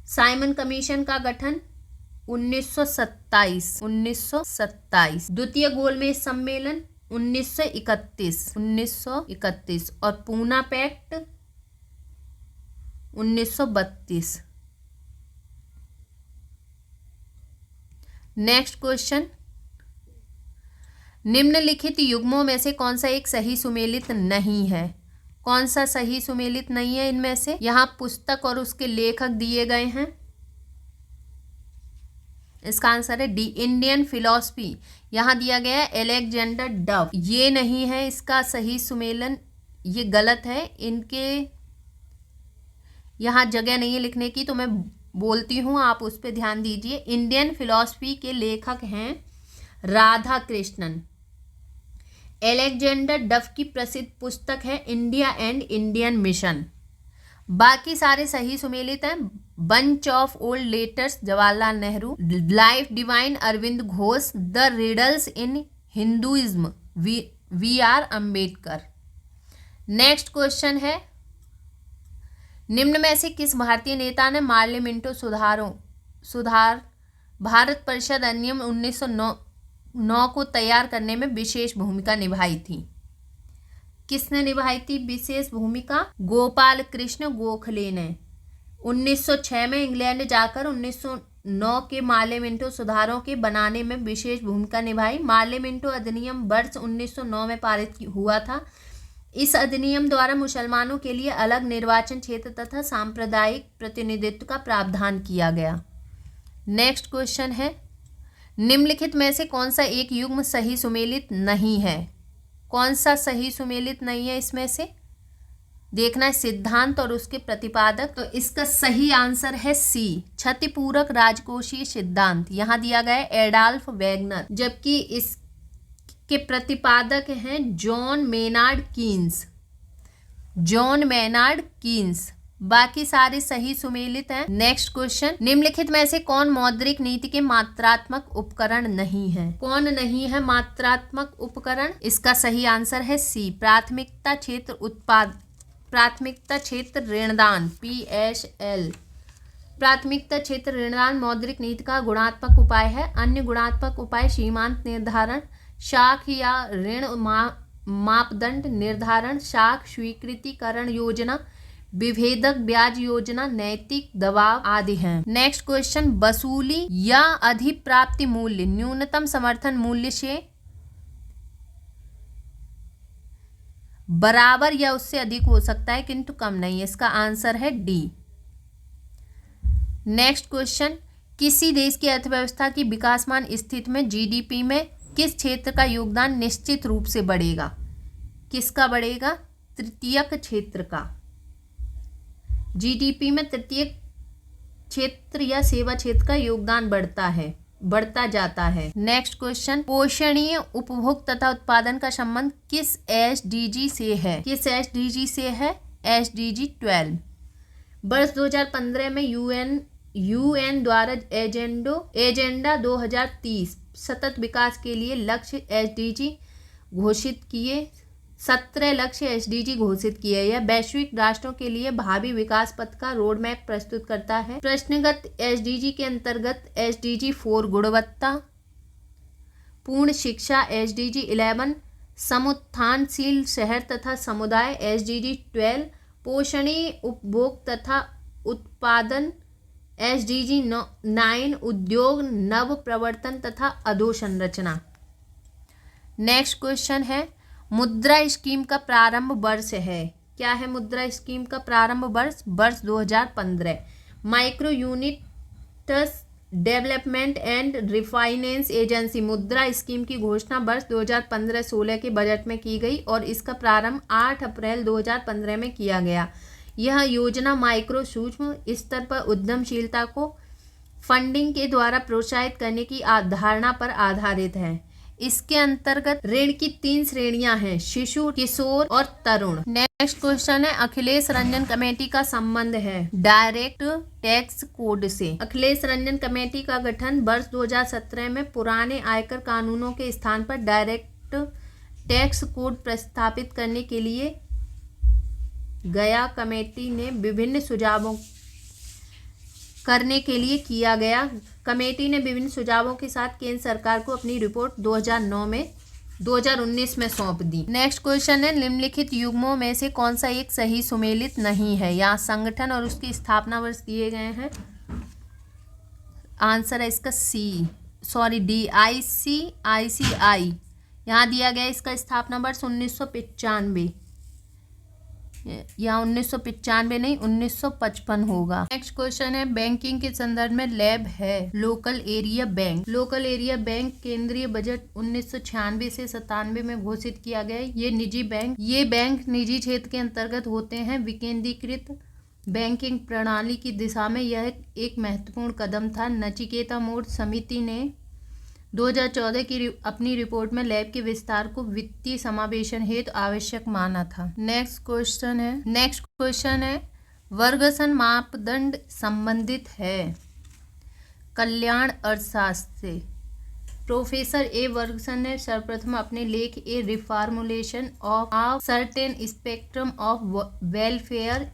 साइमन कमीशन का गठन 1927। द्वितीय गोलमेज सम्मेलन 1931 और पूना पैक्ट 1932। नेक्स्ट क्वेश्चन, निम्नलिखित युग्मों में से कौन सा एक सही सुमेलित नहीं है? कौन सा सही सुमेलित नहीं है इनमें से? यहाँ पुस्तक और उसके लेखक दिए गए हैं। इसका आंसर है डी, इंडियन फिलॉसफी। यहाँ दिया गया है अलेक्जेंडर डफ। ये नहीं है इसका सही सुमेलन, ये गलत है। इनके यहाँ जगह नहीं है लिखने की, तो मैं बोलती हूँ, आप उस पर ध्यान दीजिए। इंडियन फिलॉसफी के लेखक हैं राधा कृष्णन। अलेक्जेंडर डफ की प्रसिद्ध पुस्तक है इंडिया एंड इंडियन मिशन। बाकी सारे सही सुमेलित हैं। Bunch of old letters Jawaharlal Nehru, life divine Arvind Ghosh, the riddles in Hinduism VR Ambedkar. Next question है, निम्न में से किस भारतीय नेता ने पार्लियामेंटो सुधार भारत परिषद अधिनियम 1909 को तैयार करने में विशेष भूमिका निभाई थी? किसने निभाई थी विशेष भूमिका? गोपाल कृष्ण गोखले ने। 1906 में इंग्लैंड जाकर 2009 के मार्ले मिंटो सुधारों के बनाने में विशेष भूमिका निभाई। मार्ले मिंटो अधिनियम वर्ष 1909 में पारित हुआ था। इस अधिनियम द्वारा मुसलमानों के लिए अलग निर्वाचन क्षेत्र तथा सांप्रदायिक प्रतिनिधित्व का प्रावधान किया गया। नेक्स्ट क्वेश्चन है, निम्नलिखित में से कौन सा एक युग्म सही सुमेलित नहीं है? कौन सा सही सुमेलित नहीं है इसमें से? देखना है सिद्धांत और उसके प्रतिपादक। तो इसका सही आंसर है सी, क्षतिपूरक राजकोषीय सिद्धांत। यहाँ दिया गया है एडॉल्फ वेगनर, जबकि इसके प्रतिपादक हैं John Maynard Keynes. John Maynard Keynes. बाकी सारे सही सुमेलित हैं। नेक्स्ट क्वेश्चन, निम्नलिखित में से कौन मौद्रिक नीति के मात्रात्मक उपकरण नहीं है? कौन नहीं है मात्रात्मक उपकरण? इसका सही आंसर है सी, प्राथमिकता क्षेत्र ऋणदान PSL। प्राथमिकता क्षेत्र ऋणदान मौद्रिक नीति का गुणात्मक उपाय है। अन्य गुणात्मक उपाय सीमांत निर्धारण, शाख या ऋण मापदंड निर्धारण, शाख स्वीकृतिकरण योजना, विभेदक ब्याज योजना, नैतिक दबाव आदि हैं। नेक्स्ट क्वेश्चन, वसूली या अधिप्राप्ति मूल्य न्यूनतम समर्थन मूल्य से बराबर या उससे अधिक हो सकता है किंतु कम नहीं है। इसका आंसर है डी। नेक्स्ट क्वेश्चन, किसी देश की अर्थव्यवस्था की विकासमान स्थिति में GDP में किस क्षेत्र का योगदान निश्चित रूप से बढ़ेगा? किसका बढ़ेगा? तृतीयक क्षेत्र का। GDP में तृतीयक क्षेत्र या सेवा क्षेत्र का योगदान बढ़ता जाता है। नेक्स्ट क्वेश्चन, पोषणीय उपभोग तथा उत्पादन का संबंध किस SDG से है? किस SDG से है? SDG 12। वर्ष 2015 में UN द्वारा एजेंडा 2030 सतत विकास के लिए लक्ष्य SDG घोषित किए। 17 लक्ष्य SDG घोषित किए। यह वैश्विक राष्ट्रों के लिए भावी विकास पथ का रोड मैप प्रस्तुत करता है। प्रश्नगत SDG के अंतर्गत SDG 4 गुणवत्ता पूर्ण शिक्षा, SDG 11 समुत्थानशील शहर तथा समुदाय, SDG 12 पोषणीय उपभोग तथा उत्पादन, SDG 9 उद्योग नव प्रवर्तन तथा अधोसंरचना। नेक्स्ट क्वेश्चन है, मुद्रा स्कीम का प्रारंभ वर्ष है? क्या है मुद्रा स्कीम का प्रारंभ वर्ष? वर्ष 2015। Micro units development and refinance agency मुद्रा स्कीम की घोषणा वर्ष 2015-16 के बजट में की गई और इसका प्रारंभ 8 अप्रैल 2015 में किया गया। यह योजना माइक्रो सूक्ष्म स्तर पर उद्यमशीलता को फंडिंग के द्वारा प्रोत्साहित करने की अवधारणा पर आधारित है। इसके अंतर्गत ऋण की 3 श्रेणियां हैं, शिशु, किशोर और तरुण। नेक्स्ट क्वेश्चन है, अखिलेश रंजन कमेटी का संबंध है डायरेक्ट टैक्स कोड से। अखिलेश रंजन कमेटी का गठन वर्ष 2017 में पुराने आयकर कानूनों के स्थान पर डायरेक्ट टैक्स कोड प्रस्तावित करने के लिए गया। कमेटी ने विभिन्न सुझावों करने के लिए किया गया। कमेटी ने विभिन्न सुझावों के साथ केंद्र सरकार को अपनी रिपोर्ट 2019 में सौंप दी। नेक्स्ट क्वेश्चन है, निम्नलिखित युग्मों में से कौन सा एक सही सुमेलित नहीं है? यहाँ संगठन और उसकी स्थापना वर्ष दिए गए हैं। आंसर है इसका डी, ICICI। यहाँ दिया गया इसका स्थापना वर्ष 1995। यहाँ 1995 नहीं 1955 होगा। नेक्स्ट क्वेश्चन है, बैंकिंग के संदर्भ में लैब है local area bank. Local area bank केंद्रीय बजट 1996 से 97 में घोषित किया गया। ये बैंक निजी क्षेत्र के अंतर्गत होते हैं। विकेंद्रीकृत बैंकिंग प्रणाली की दिशा में यह एक महत्वपूर्ण कदम था। नचिकेता मोड समिति ने 2014 की अपनी रिपोर्ट में लैब के विस्तार को वित्तीय समावेशन हेतु आवश्यक माना था। नेक्स्ट क्वेश्चन है, वर्गसन मापदंड संबंधित है कल्याण अर्थशास्त्र से। प्रोफेसर ए वर्गसन ने सर्वप्रथम अपने लेख a reformulation of certain spectrum of welfare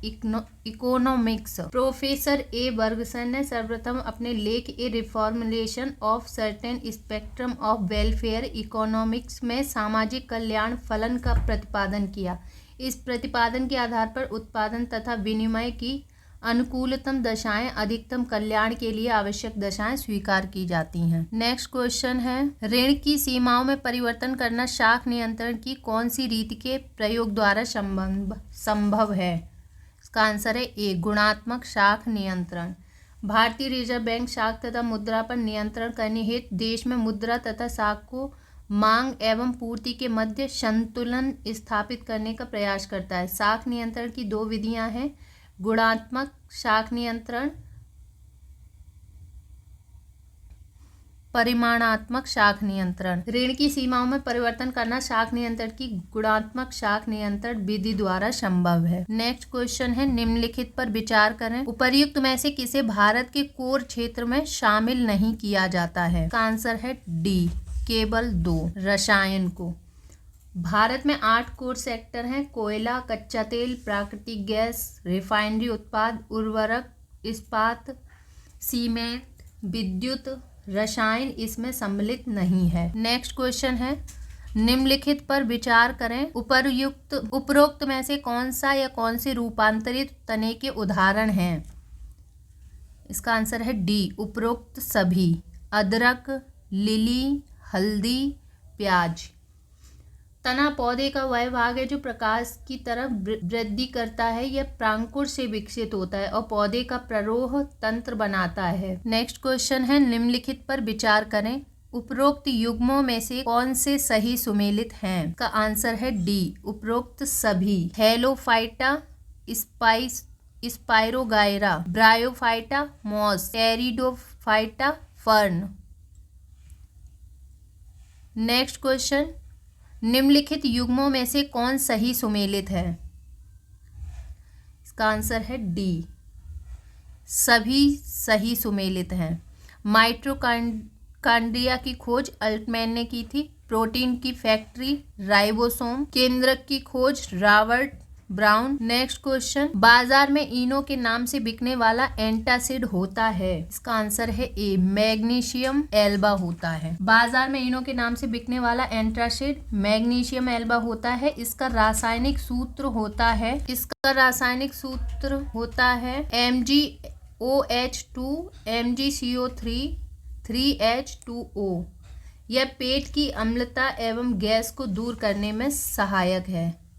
economics. Professor A Bergson ने सर्वप्रथम अपने लेख a reformulation of certain spectrum of welfare economics में सामाजिक कल्याण फलन का प्रतिपादन किया। इस प्रतिपादन के आधार पर उत्पादन तथा विनिमय की अनुकूलतम दशाएं अधिकतम कल्याण के लिए आवश्यक दशाएं स्वीकार की जाती हैं। नेक्स्ट क्वेश्चन है, ऋण की सीमाओं में परिवर्तन करना शाख नियंत्रण की कौन सी रीति के प्रयोग द्वारा संभव है? इसका आंसर है ए, गुणात्मक शाख नियंत्रण। भारतीय रिजर्व बैंक शाख तथा मुद्रा पर नियंत्रण करने हेतु देश में मुद्रा तथा शाख को मांग एवं पूर्ति के मध्य संतुलन स्थापित करने का प्रयास करता है। शाख नियंत्रण की दो विधियां हैं, गुणात्मक शाख नियंत्रण, परिमाणात्मक शाख नियंत्रण। ऋण की सीमाओं में परिवर्तन करना शाख नियंत्रण की गुणात्मक शाख नियंत्रण विधि द्वारा संभव है। नेक्स्ट क्वेश्चन है, निम्नलिखित पर विचार करें। उपर्युक्त में से किसे भारत के कोर क्षेत्र में शामिल नहीं किया जाता है? इसका आंसर है डी, केवल 2, रसायन को। भारत में 8 कोर सेक्टर हैं, कोयला, कच्चा तेल, प्राकृतिक गैस, रिफाइनरी उत्पाद, उर्वरक, इस्पात, सीमेंट, विद्युत, रसायन इसमें सम्मिलित नहीं है। नेक्स्ट क्वेश्चन है, निम्नलिखित पर विचार करें। उपरोक्त में से कौन सा या कौन से रूपांतरित तने के उदाहरण हैं? इसका आंसर है डी, उपरोक्त सभी। अदरक, लिली, हल्दी, प्याज। तना पौधे का वह भाग है जो प्रकाश की तरफ वृद्धि करता है। यह प्रांकुर से विकसित होता है और पौधे का प्ररोह तंत्र बनाता है। नेक्स्ट क्वेश्चन है, निम्नलिखित पर विचार करें। उपरोक्त युग्मों में से कौन से सही सुमेलित हैं? का आंसर है डी, उपरोक्त सभी। Halophyta, spirogyra, bryophyta, moss, pteridophyta, fern. Next question, निम्नलिखित युग्मों में से कौन सही सुमेलित है? इसका आंसर है डी, सभी सही सुमेलित हैं। माइटोकॉन्ड्रिया की खोज अल्टमैन ने की थी। प्रोटीन की फैक्ट्री राइबोसोम। केंद्रक की खोज रॉबर्ट ब्राउन। नेक्स्ट क्वेश्चन, बाजार में इनो के नाम से बिकने वाला एंटासिड होता है? इसका आंसर है ए, मैग्नीशियम एल्बा होता है। बाजार में इनो के नाम से बिकने वाला एंटासिड मैग्नीशियम एल्बा होता है। इसका रासायनिक सूत्र होता है MgOH2 MgCO3 3H2O। यह पेट की अम्लता एवं गैस को दूर करने में सहायक है।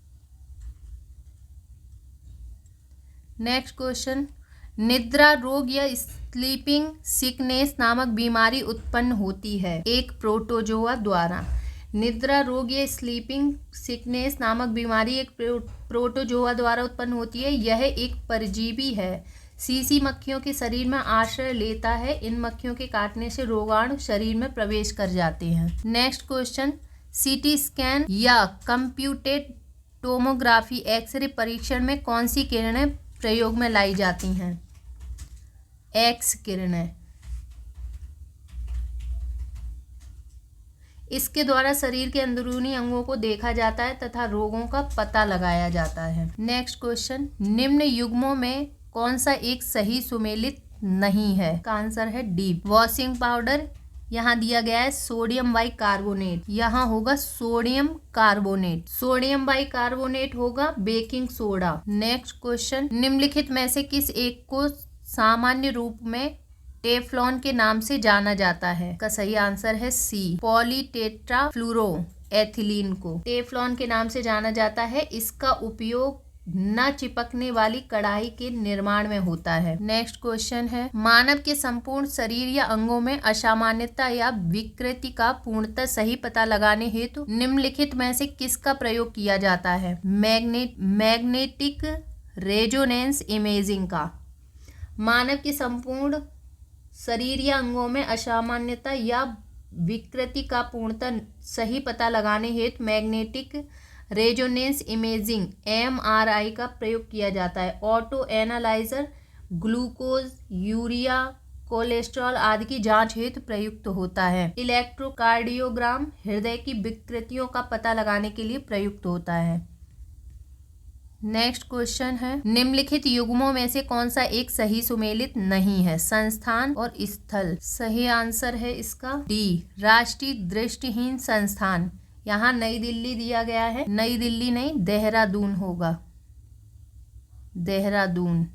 नेक्स्ट क्वेश्चन, निद्रा रोग या स्लीपिंग सिकनेस नामक बीमारी उत्पन्न होती है एक प्रोटोजोआ द्वारा। निद्रा रोग या स्लीपिंग सिकनेस नामक बीमारी एक प्रोटोजोआ द्वारा उत्पन्न होती है। यह एक परजीवी है। सीसी मक्खियों के शरीर में आश्रय लेता है। इन मक्खियों के काटने से रोगाणु शरीर में प्रवेश कर जाते हैं। नेक्स्ट क्वेश्चन, सीटी स्कैन या कंप्यूटेड टोमोग्राफी एक्सरे परीक्षण में कौन सी किरणें प्रयोग में लाई जाती हैं? एक्स किरणें। इसके द्वारा शरीर के अंदरूनी अंगों को देखा जाता है तथा रोगों का पता लगाया जाता है। नेक्स्ट क्वेश्चन, निम्न युग्मों में कौन सा एक सही सुमेलित नहीं है? का आंसर है डी, वॉशिंग पाउडर। यहाँ दिया गया है सोडियम बाइकार्बोनेट, यहाँ होगा सोडियम कार्बोनेट। सोडियम बाइकार्बोनेट होगा बेकिंग सोडा। नेक्स्ट क्वेश्चन, निम्नलिखित में से किस एक को सामान्य रूप में टेफ्लॉन के नाम से जाना जाता है? का सही आंसर है सी, पॉलीटेट्राफ्लूरोएथिलीन को टेफ्लॉन के नाम से जाना जाता है। इसका उपयोग न चिपकने वाली कढ़ाई के निर्माण में होता है। नेक्स्ट क्वेश्चन है, मानव के संपूर्ण शरीर या अंगों में असामान्यता या विकृति का पूर्णतः सही पता लगाने हेतु निम्नलिखित में से किसका प्रयोग किया जाता है? मैग्नेटिक रेजोनेंस इमेजिंग का। मानव के संपूर्ण शरीर या अंगों में असामान्यता या विकृति का पूर्णतः सही पता लगाने हेतु मैग्नेटिक रेजोनेंस इमेजिंग MRI का प्रयोग किया जाता है। Auto analyser glucose, urea, cholesterol आदि की जांच हेतु प्रयुक्त होता है। इलेक्ट्रोकार्डियोग्राम हृदय की विकृतियों का पता लगाने के लिए प्रयुक्त होता है। नेक्स्ट क्वेश्चन है, निम्नलिखित युग्मों में से कौन सा एक सही सुमेलित नहीं है? संस्थान और स्थल। सही आंसर है इसका डी, राष्ट्रीय दृष्टिहीन संस्थान। यहाँ नई दिल्ली दिया गया है, नई दिल्ली नहीं देहरादून होगा, देहरादून।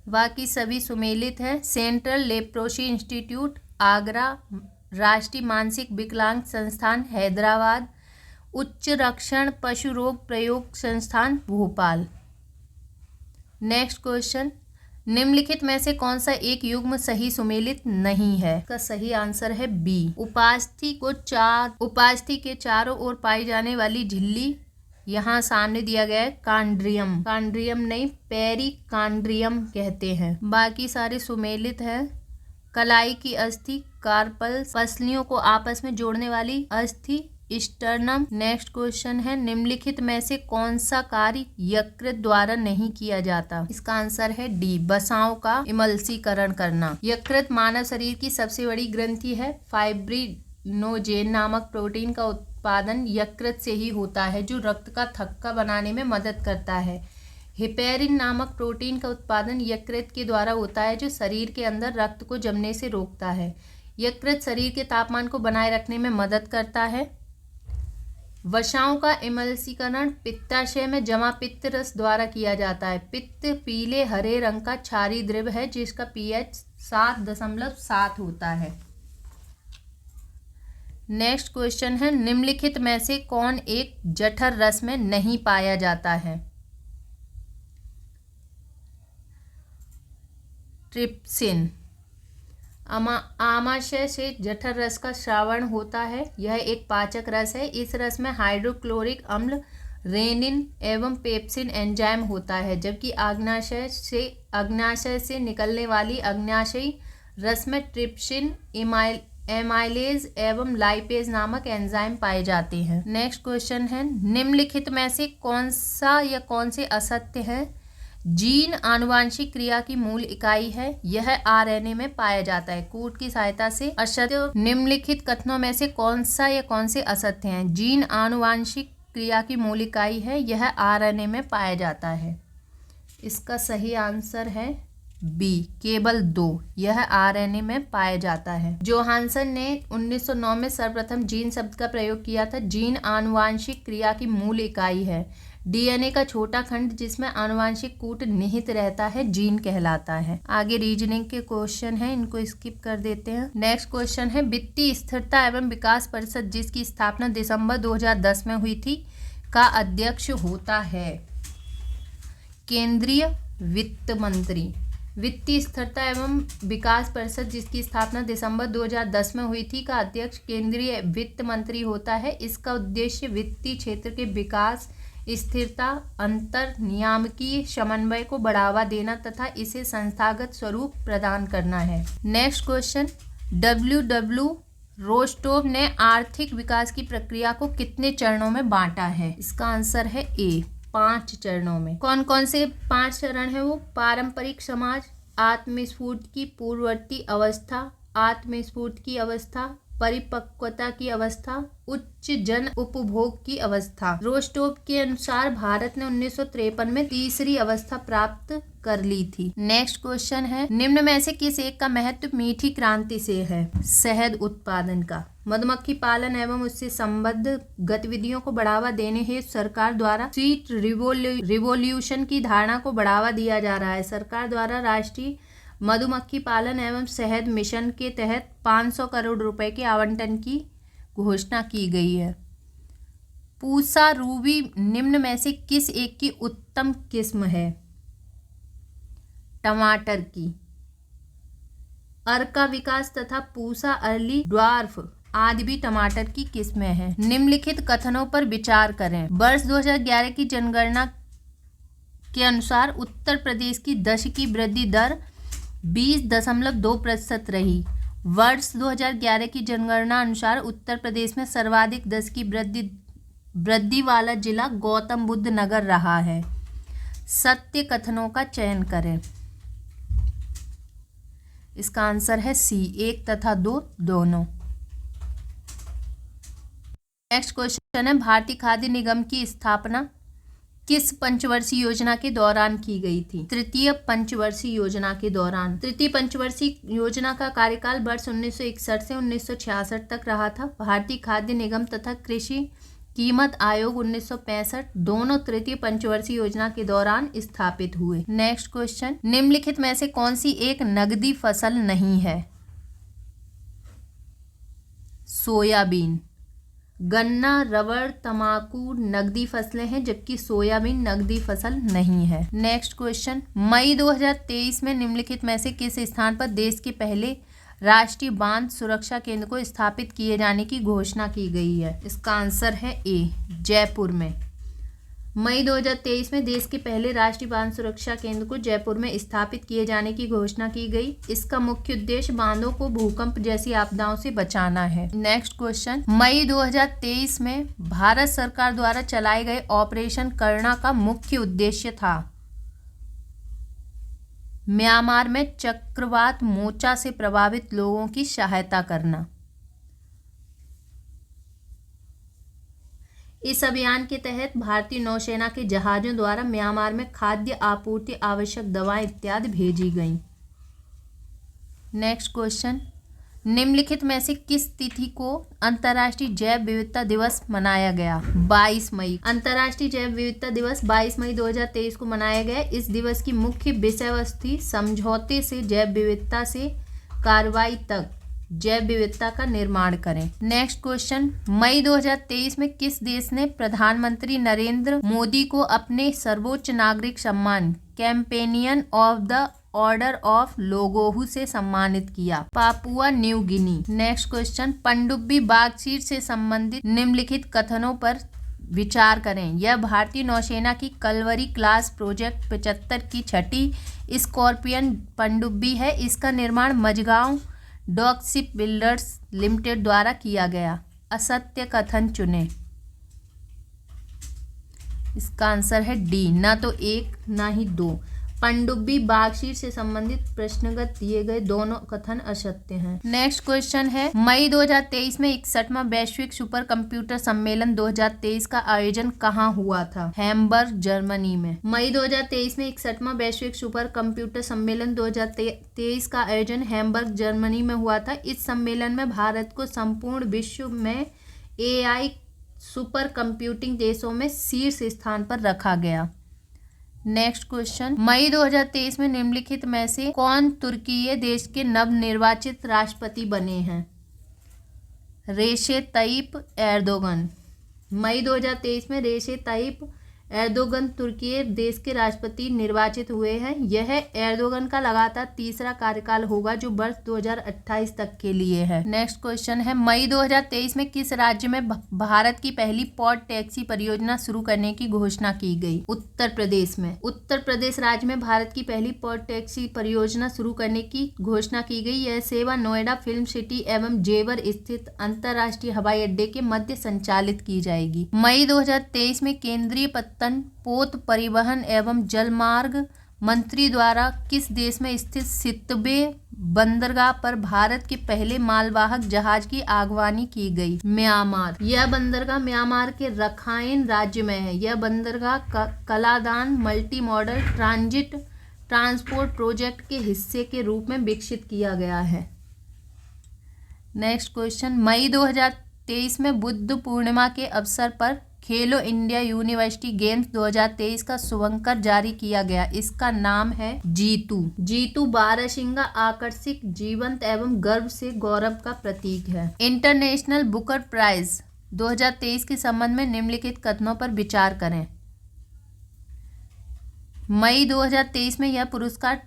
बाकी सभी सुमेलित हैं। सेंट्रल लेप्रोसी इंस्टीट्यूट आगरा, राष्ट्रीय मानसिक विकलांग संस्थान हैदराबाद, उच्च रक्षण पशु रोग प्रयोग संस्थान भोपाल। नेक्स्ट क्वेश्चन, निम्नलिखित में से कौन सा एक युग्म सही सुमेलित नहीं है? इसका सही आंसर है बी। उपास्थि के चारों ओर पाई जाने वाली झिल्ली, यहाँ सामने दिया गया है कांड्रियम, कांड्रियम नहीं पेरिकांड्रियम कहते हैं। बाकी सारे सुमेलित हैं। कलाई की अस्थि कार्पल्स, पसलियों को आपस में जोड़ने वाली अस्थि स्टर्नम। नेक्स्ट क्वेश्चन है, निम्नलिखित में से कौन सा कार्य यकृत द्वारा नहीं किया जाता? इसका आंसर है डी, वसाओं का इमल्सीकरण करना। यकृत मानव शरीर की सबसे बड़ी ग्रंथि है। फाइब्रिनोजेन नामक प्रोटीन का उत्पादन यकृत से ही होता है, जो रक्त का थक्का बनाने में मदद करता है। हिपेरिन नामक प्रोटीन का उत्पादन यकृत के द्वारा होता है, जो शरीर के अंदर रक्त को जमने से रोकता है। यकृत शरीर के तापमान को बनाए रखने में मदद करता है। वसाओं का इमल्सीकरण पित्ताशय में जमा पित्त रस द्वारा किया जाता है। पित्त पीले हरे रंग का क्षारीय द्रव है, जिसका pH 7.7 होता है। नेक्स्ट क्वेश्चन है, निम्नलिखित में से कौन एक जठर रस में नहीं पाया जाता है? ट्रिप्सिन। आमाशय से जठर रस का स्रावण होता है। यह एक पाचक रस है। इस रस में हाइड्रोक्लोरिक अम्ल, रेनिन एवं पेप्सिन एंजाइम होता है, जबकि अग्न्याशय से निकलने वाली अग्न्याशयी रस में ट्रिप्सिन, एमाइलेज एवं लाइपेज नामक एंजाइम पाए जाते हैं। नेक्स्ट क्वेश्चन है, निम्नलिखित में से कौन सा या कौन से असत्य है? जीन आनुवांशिक क्रिया की मूल इकाई है। यह आरएनए में पाया जाता है। कूट की सहायता से असत्य। निम्नलिखित कथनों में से कौन सा या कौन से असत्य हैं? जीन आनुवांशिक क्रिया की मूल इकाई है, यह आरएनए में पाया जाता है। इसका सही आंसर है बी, केवल 2, यह आरएनए में पाया जाता है। जोहानसन ने 1909 में सर्वप्रथम जीन शब्द का प्रयोग किया था। जीन आनुवांशिक क्रिया की मूल इकाई है। डीएनए का छोटा खंड जिसमें आनुवांशिक कूट निहित रहता है जीन कहलाता है। आगे रीजनिंग के क्वेश्चन हैं, इनको स्किप कर देते हैं। नेक्स्ट क्वेश्चन है, वित्तीय स्थिरता एवं विकास परिषद जिसकी स्थापना दिसंबर 2010 में हुई थी का अध्यक्ष होता है केंद्रीय वित्त मंत्री। वित्तीय स्थिरता एवं विकास परिषद जिसकी स्थापना दिसंबर 2010 में हुई थी का अध्यक्ष केंद्रीय वित्त मंत्री होता है। इसका उद्देश्य वित्तीय क्षेत्र के विकास, स्थिरता, अंतर नियामकीय समन्वय को बढ़ावा देना तथा इसे संस्थागत स्वरूप प्रदान करना है। नेक्स्ट क्वेश्चन, डब्ल्यू रोस्टोव ने आर्थिक विकास की प्रक्रिया को कितने चरणों में बांटा है? इसका आंसर है ए, 5 चरणों में। कौन कौन से 5 चरण है वो? पारंपरिक समाज, आत्मस्फूर्ति की पूर्ववर्ती अवस्था, आत्मस्फूर्ति की अवस्था, परिपक्वता की अवस्था, उच्च जन उपभोग की अवस्था। रोस्टोव के अनुसार भारत ने 1953 में तीसरी अवस्था प्राप्त कर ली थी। नेक्स्ट क्वेश्चन है, निम्न में से किस एक का महत्व मीठी क्रांति से है? शहद उत्पादन का। मधुमक्खी पालन एवं उससे संबद्ध गतिविधियों को बढ़ावा देने हेतु सरकार द्वारा स्वीट रिवोल्यूशन की धारणा को बढ़ावा दिया जा रहा है। सरकार द्वारा राष्ट्रीय मधुमक्खी पालन एवं शहद मिशन के तहत 500 करोड़ रुपए के आवंटन की घोषणा की गई है। पूसा रूबी निम्न में से किस एक की उत्तम किस्म है? टमाटर की। अर्का विकास तथा पूसा अर्ली ड्वार्फ आदि भी टमाटर की किस्में हैं। निम्नलिखित कथनों पर विचार करें। वर्ष 2011 की जनगणना के अनुसार उत्तर प्रदेश की दशकी वृद्धि दर 20.2% रही। वर्ष 2011 की जनगणना अनुसार उत्तर प्रदेश में सर्वाधिक दशकी वृद्धि वाला जिला गौतम बुद्ध नगर रहा है। सत्य कथनों का चयन करें। इसका आंसर है सी, 1 तथा 2 दोनों। नेक्स्ट क्वेश्चन है, भारतीय खाद्य निगम की स्थापना किस पंचवर्षीय योजना के दौरान की गई थी? तृतीय पंचवर्षीय योजना के दौरान। तृतीय पंचवर्षीय योजना का कार्यकाल वर्ष 1961 से 1966 तक रहा था। भारतीय खाद्य निगम तथा कृषि कीमत आयोग 1965 दोनों तृतीय पंचवर्षीय योजना के दौरान स्थापित हुए। नेक्स्ट क्वेश्चन, निम्नलिखित में से कौन सी एक नगदी फसल नहीं है? सोयाबीन। गन्ना, रबर, तंबाकू नगदी फसलें हैं, जबकि सोयाबीन नगदी फसल नहीं है। नेक्स्ट क्वेश्चन, मई 2023 में निम्नलिखित में से किस स्थान पर देश के पहले राष्ट्रीय बांध सुरक्षा केंद्र को स्थापित किए जाने की घोषणा की गई है? इसका आंसर है ए, जयपुर में। मई 2023 में देश के पहले राष्ट्रीय बांध सुरक्षा केंद्र को जयपुर में स्थापित किए जाने की घोषणा की गई। इसका मुख्य उद्देश्य बांधों को भूकंप जैसी आपदाओं से बचाना है। नेक्स्ट क्वेश्चन, मई 2023 में भारत सरकार द्वारा चलाए गए ऑपरेशन करुणा का मुख्य उद्देश्य था म्यांमार में चक्रवात मोचा से प्रभावित लोगों की सहायता करना। इस अभियान के तहत भारतीय नौसेना के जहाजों द्वारा म्यांमार में खाद्य आपूर्ति, आवश्यक दवाएं इत्यादि भेजी गईं। नेक्स्ट क्वेश्चन, निम्नलिखित में से किस तिथि को अंतर्राष्ट्रीय जैव विविधता दिवस मनाया गया? 22 मई। अंतर्राष्ट्रीय जैव विविधता दिवस 22 मई 2023 को मनाया गया। इस दिवस की मुख्य विषय वस्तु थी समझौते से जैव विविधता से कार्रवाई तक जैव विविधता का निर्माण करें। नेक्स्ट क्वेश्चन, मई 2023 में किस देश ने प्रधानमंत्री नरेंद्र मोदी को अपने सर्वोच्च नागरिक सम्मान companion of the order of लोगोहू से सम्मानित किया? Papua New Guinea. Next question, पनडुब्बी बातचीत से संबंधित निम्नलिखित कथनों पर विचार करें। यह भारतीय नौसेना की कलवरी क्लास प्रोजेक्ट 75 की छठी स्कॉर्पियन पनडुब्बी है। इसका निर्माण Mazagon dock ship builders limited द्वारा किया गया। असत्य कथन चुनें। इसका आंसर है डी, ना तो एक ना ही दो। पनडुब्बी बातचीत से संबंधित प्रश्नगत दिए गए दोनों कथन असत्य हैं। नेक्स्ट क्वेश्चन है, मई 2023 में 61वां वैश्विक सुपर कंप्यूटर सम्मेलन 2023 का आयोजन कहाँ हुआ था? हैम्बर्ग, जर्मनी में। मई 2023 में 61वां वैश्विक सुपर कंप्यूटर सम्मेलन 2023 का आयोजन हैम्बर्ग, जर्मनी में हुआ था। इस सम्मेलन में भारत को संपूर्ण विश्व में AI सुपर कंप्यूटिंग देशों में शीर्ष स्थान पर रखा गया। नेक्स्ट क्वेश्चन, मई 2023 में निम्नलिखित में से कौन तुर्कीय देश के नवनिर्वाचित राष्ट्रपति बने हैं? रेशेप तय्यिप एर्दोगन। मई 2023 में रेशेप तय्यिप एर्दोगन तुर्की देश के राष्ट्रपति निर्वाचित हुए हैं। यह एर्दोगन का लगातार तीसरा कार्यकाल होगा जो वर्ष 2028 तक के लिए है। नेक्स्ट क्वेश्चन है, मई 2023 में किस राज्य में भारत की पहली पॉड टैक्सी परियोजना शुरू करने की घोषणा की गई? उत्तर प्रदेश में। उत्तर प्रदेश राज्य में भारत की पहली पॉड टैक्सी परियोजना शुरू करने की घोषणा की गई। यह सेवा नोएडा, फिल्म सिटी एवं जेवर स्थित अंतर्राष्ट्रीय हवाई अड्डे के मध्य संचालित की जाएगी। मई 2023 में केंद्रीय पोत परिवहन एवं जलमार्ग मंत्री द्वारा किस देश में स्थित सितबे बंदरगाह पर भारत के पहले मालवाहक जहाज की आगवानी की गई? म्यांमार। यह बंदरगाह म्यांमार के रखाइन राज्य में है। यह बंदरगाह Kaladan multi modal transit transport project के हिस्से के रूप में विकसित किया गया है। नेक्स्ट क्वेश्चन, मई 2023 में बुद्ध पूर्णिमा के अवसर पर खेलो इंडिया यूनिवर्सिटी गेम्स 2023 का शुभंकर जारी किया गया। इसका नाम है जीतू। जीतू बारहसिंगा आकर्षक, जीवंत एवं गर्व से गौरव का प्रतीक है। इंटरनेशनल बुकर प्राइज 2023 के संबंध में निम्नलिखित कथनों पर विचार करें। मई 2023 में यह पुरस्कार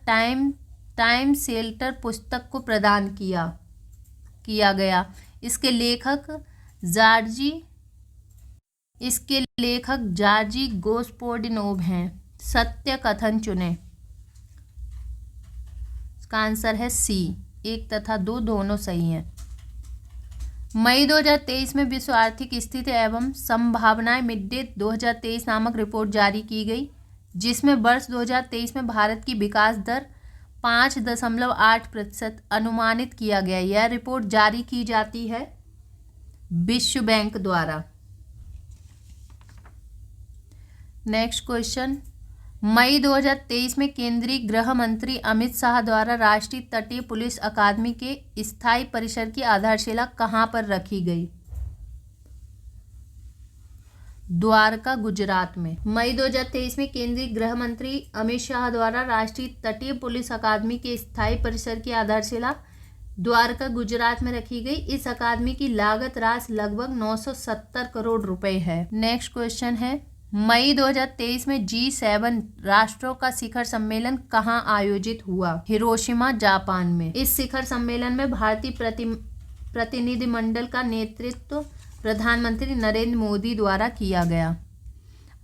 टाइम शेल्टर पुस्तक को प्रदान किया गया। इसके लेखक जार्जी गोस्पोडिनोव हैं। सत्य कथन चुनें। इसका आंसर है सी, 1 तथा 2 दोनों सही हैं। मई 2023 में विश्व आर्थिक स्थिति एवं संभावनाएं मिड डे 2023 नामक रिपोर्ट जारी की गई, जिसमें वर्ष 2023 में भारत की विकास दर 5.8% अनुमानित किया गया। यह रिपोर्ट जारी की जाती है विश्व बैंक द्वारा। नेक्स्ट क्वेश्चन, मई 2023 में केंद्रीय गृह मंत्री अमित शाह द्वारा राष्ट्रीय तटीय पुलिस अकादमी के स्थायी परिसर की आधारशिला कहां पर रखी गई? द्वारका गुजरात में। मई 2023 में केंद्रीय गृह मंत्री अमित शाह द्वारा राष्ट्रीय तटीय पुलिस अकादमी के स्थायी परिसर की आधारशिला द्वारका गुजरात में रखी गई। इस अकादमी की लागत राशि लगभग 970 करोड़ रुपए है। नेक्स्ट क्वेश्चन है, मई 2023 में G7 राष्ट्रों का शिखर सम्मेलन कहाँ आयोजित हुआ? हिरोशिमा, जापान में। इस शिखर सम्मेलन में भारतीय प्रतिनिधिमंडल का नेतृत्व प्रधानमंत्री नरेंद्र मोदी द्वारा किया गया।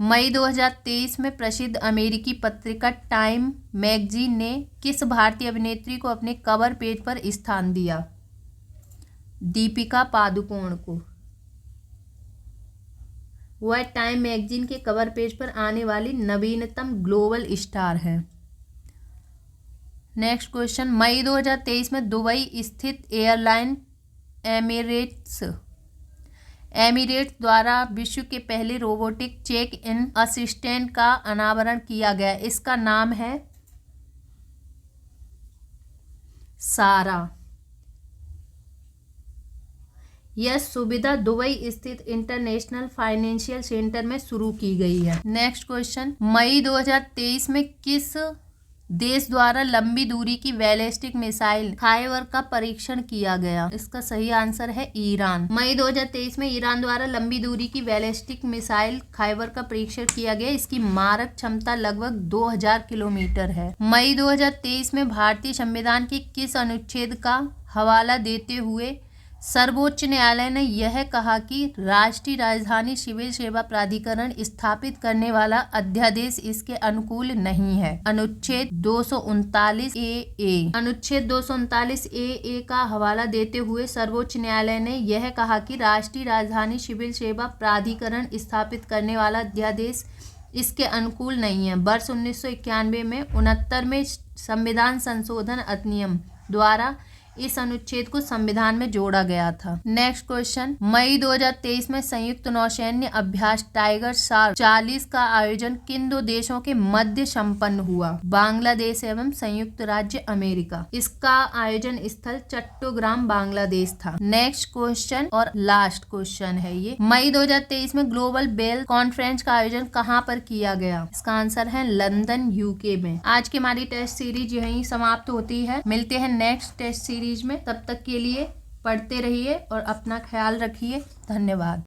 मई 2023 में प्रसिद्ध अमेरिकी पत्रिका टाइम मैगजीन ने किस भारतीय अभिनेत्री को अपने कवर पेज पर स्थान दिया? दीपिका पादुकोण को। वह टाइम मैगजीन के कवर पेज पर आने वाली नवीनतम ग्लोबल स्टार है। नेक्स्ट क्वेश्चन, मई 2023 में दुबई स्थित एयरलाइन एमिरेट्स द्वारा विश्व के पहले रोबोटिक चेक इन असिस्टेंट का अनावरण किया गया। इसका नाम है सारा। यह सुविधा दुबई स्थित इंटरनेशनल फाइनेंशियल सेंटर में शुरू की गई है। नेक्स्ट क्वेश्चन, मई 2023 में किस देश द्वारा लंबी दूरी की बैलिस्टिक मिसाइल खाइबर का परीक्षण किया गया? इसका सही आंसर है ईरान। मई 2023 में ईरान द्वारा लंबी दूरी की बैलिस्टिक मिसाइल खाइबर का परीक्षण किया गया। इसकी मारक क्षमता लगभग 2000 किलोमीटर है। मई 2023 में भारतीय संविधान के किस अनुच्छेद का हवाला देते हुए सर्वोच्च न्यायालय ने यह कहा कि राष्ट्रीय राजधानी सिविल सेवा प्राधिकरण स्थापित करने वाला अध्यादेश इसके अनुकूल नहीं है? अनुच्छेद 239 ए। अनुच्छेद 239 ए का हवाला देते हुए सर्वोच्च न्यायालय ने यह कहा कि राष्ट्रीय राजधानी सिविल सेवा प्राधिकरण स्थापित करने वाला अध्यादेश इसके अनुकूल नहीं है। वर्ष 1991 में 69वें संविधान संशोधन अधिनियम द्वारा इस अनुच्छेद को संविधान में जोड़ा गया था। नेक्स्ट क्वेश्चन, मई 2023 में संयुक्त नौसैन्य अभ्यास टाइगर शार्क 40 का आयोजन किन दो देशों के मध्य संपन्न हुआ? बांग्लादेश एवं संयुक्त राज्य अमेरिका। इसका आयोजन स्थल चट्टोग्राम बांग्लादेश था। नेक्स्ट क्वेश्चन और लास्ट क्वेश्चन है ये, मई 2023 में ग्लोबल बेल कॉन्फ्रेंस का आयोजन कहाँ पर किया गया? इसका आंसर है लंदन, यूके में। आज की हमारी टेस्ट सीरीज यहीं समाप्त होती है। मिलते हैं नेक्स्ट टेस्ट सीरीज में। तब तक के लिए पढ़ते रहिए और अपना ख्याल रखिए। धन्यवाद।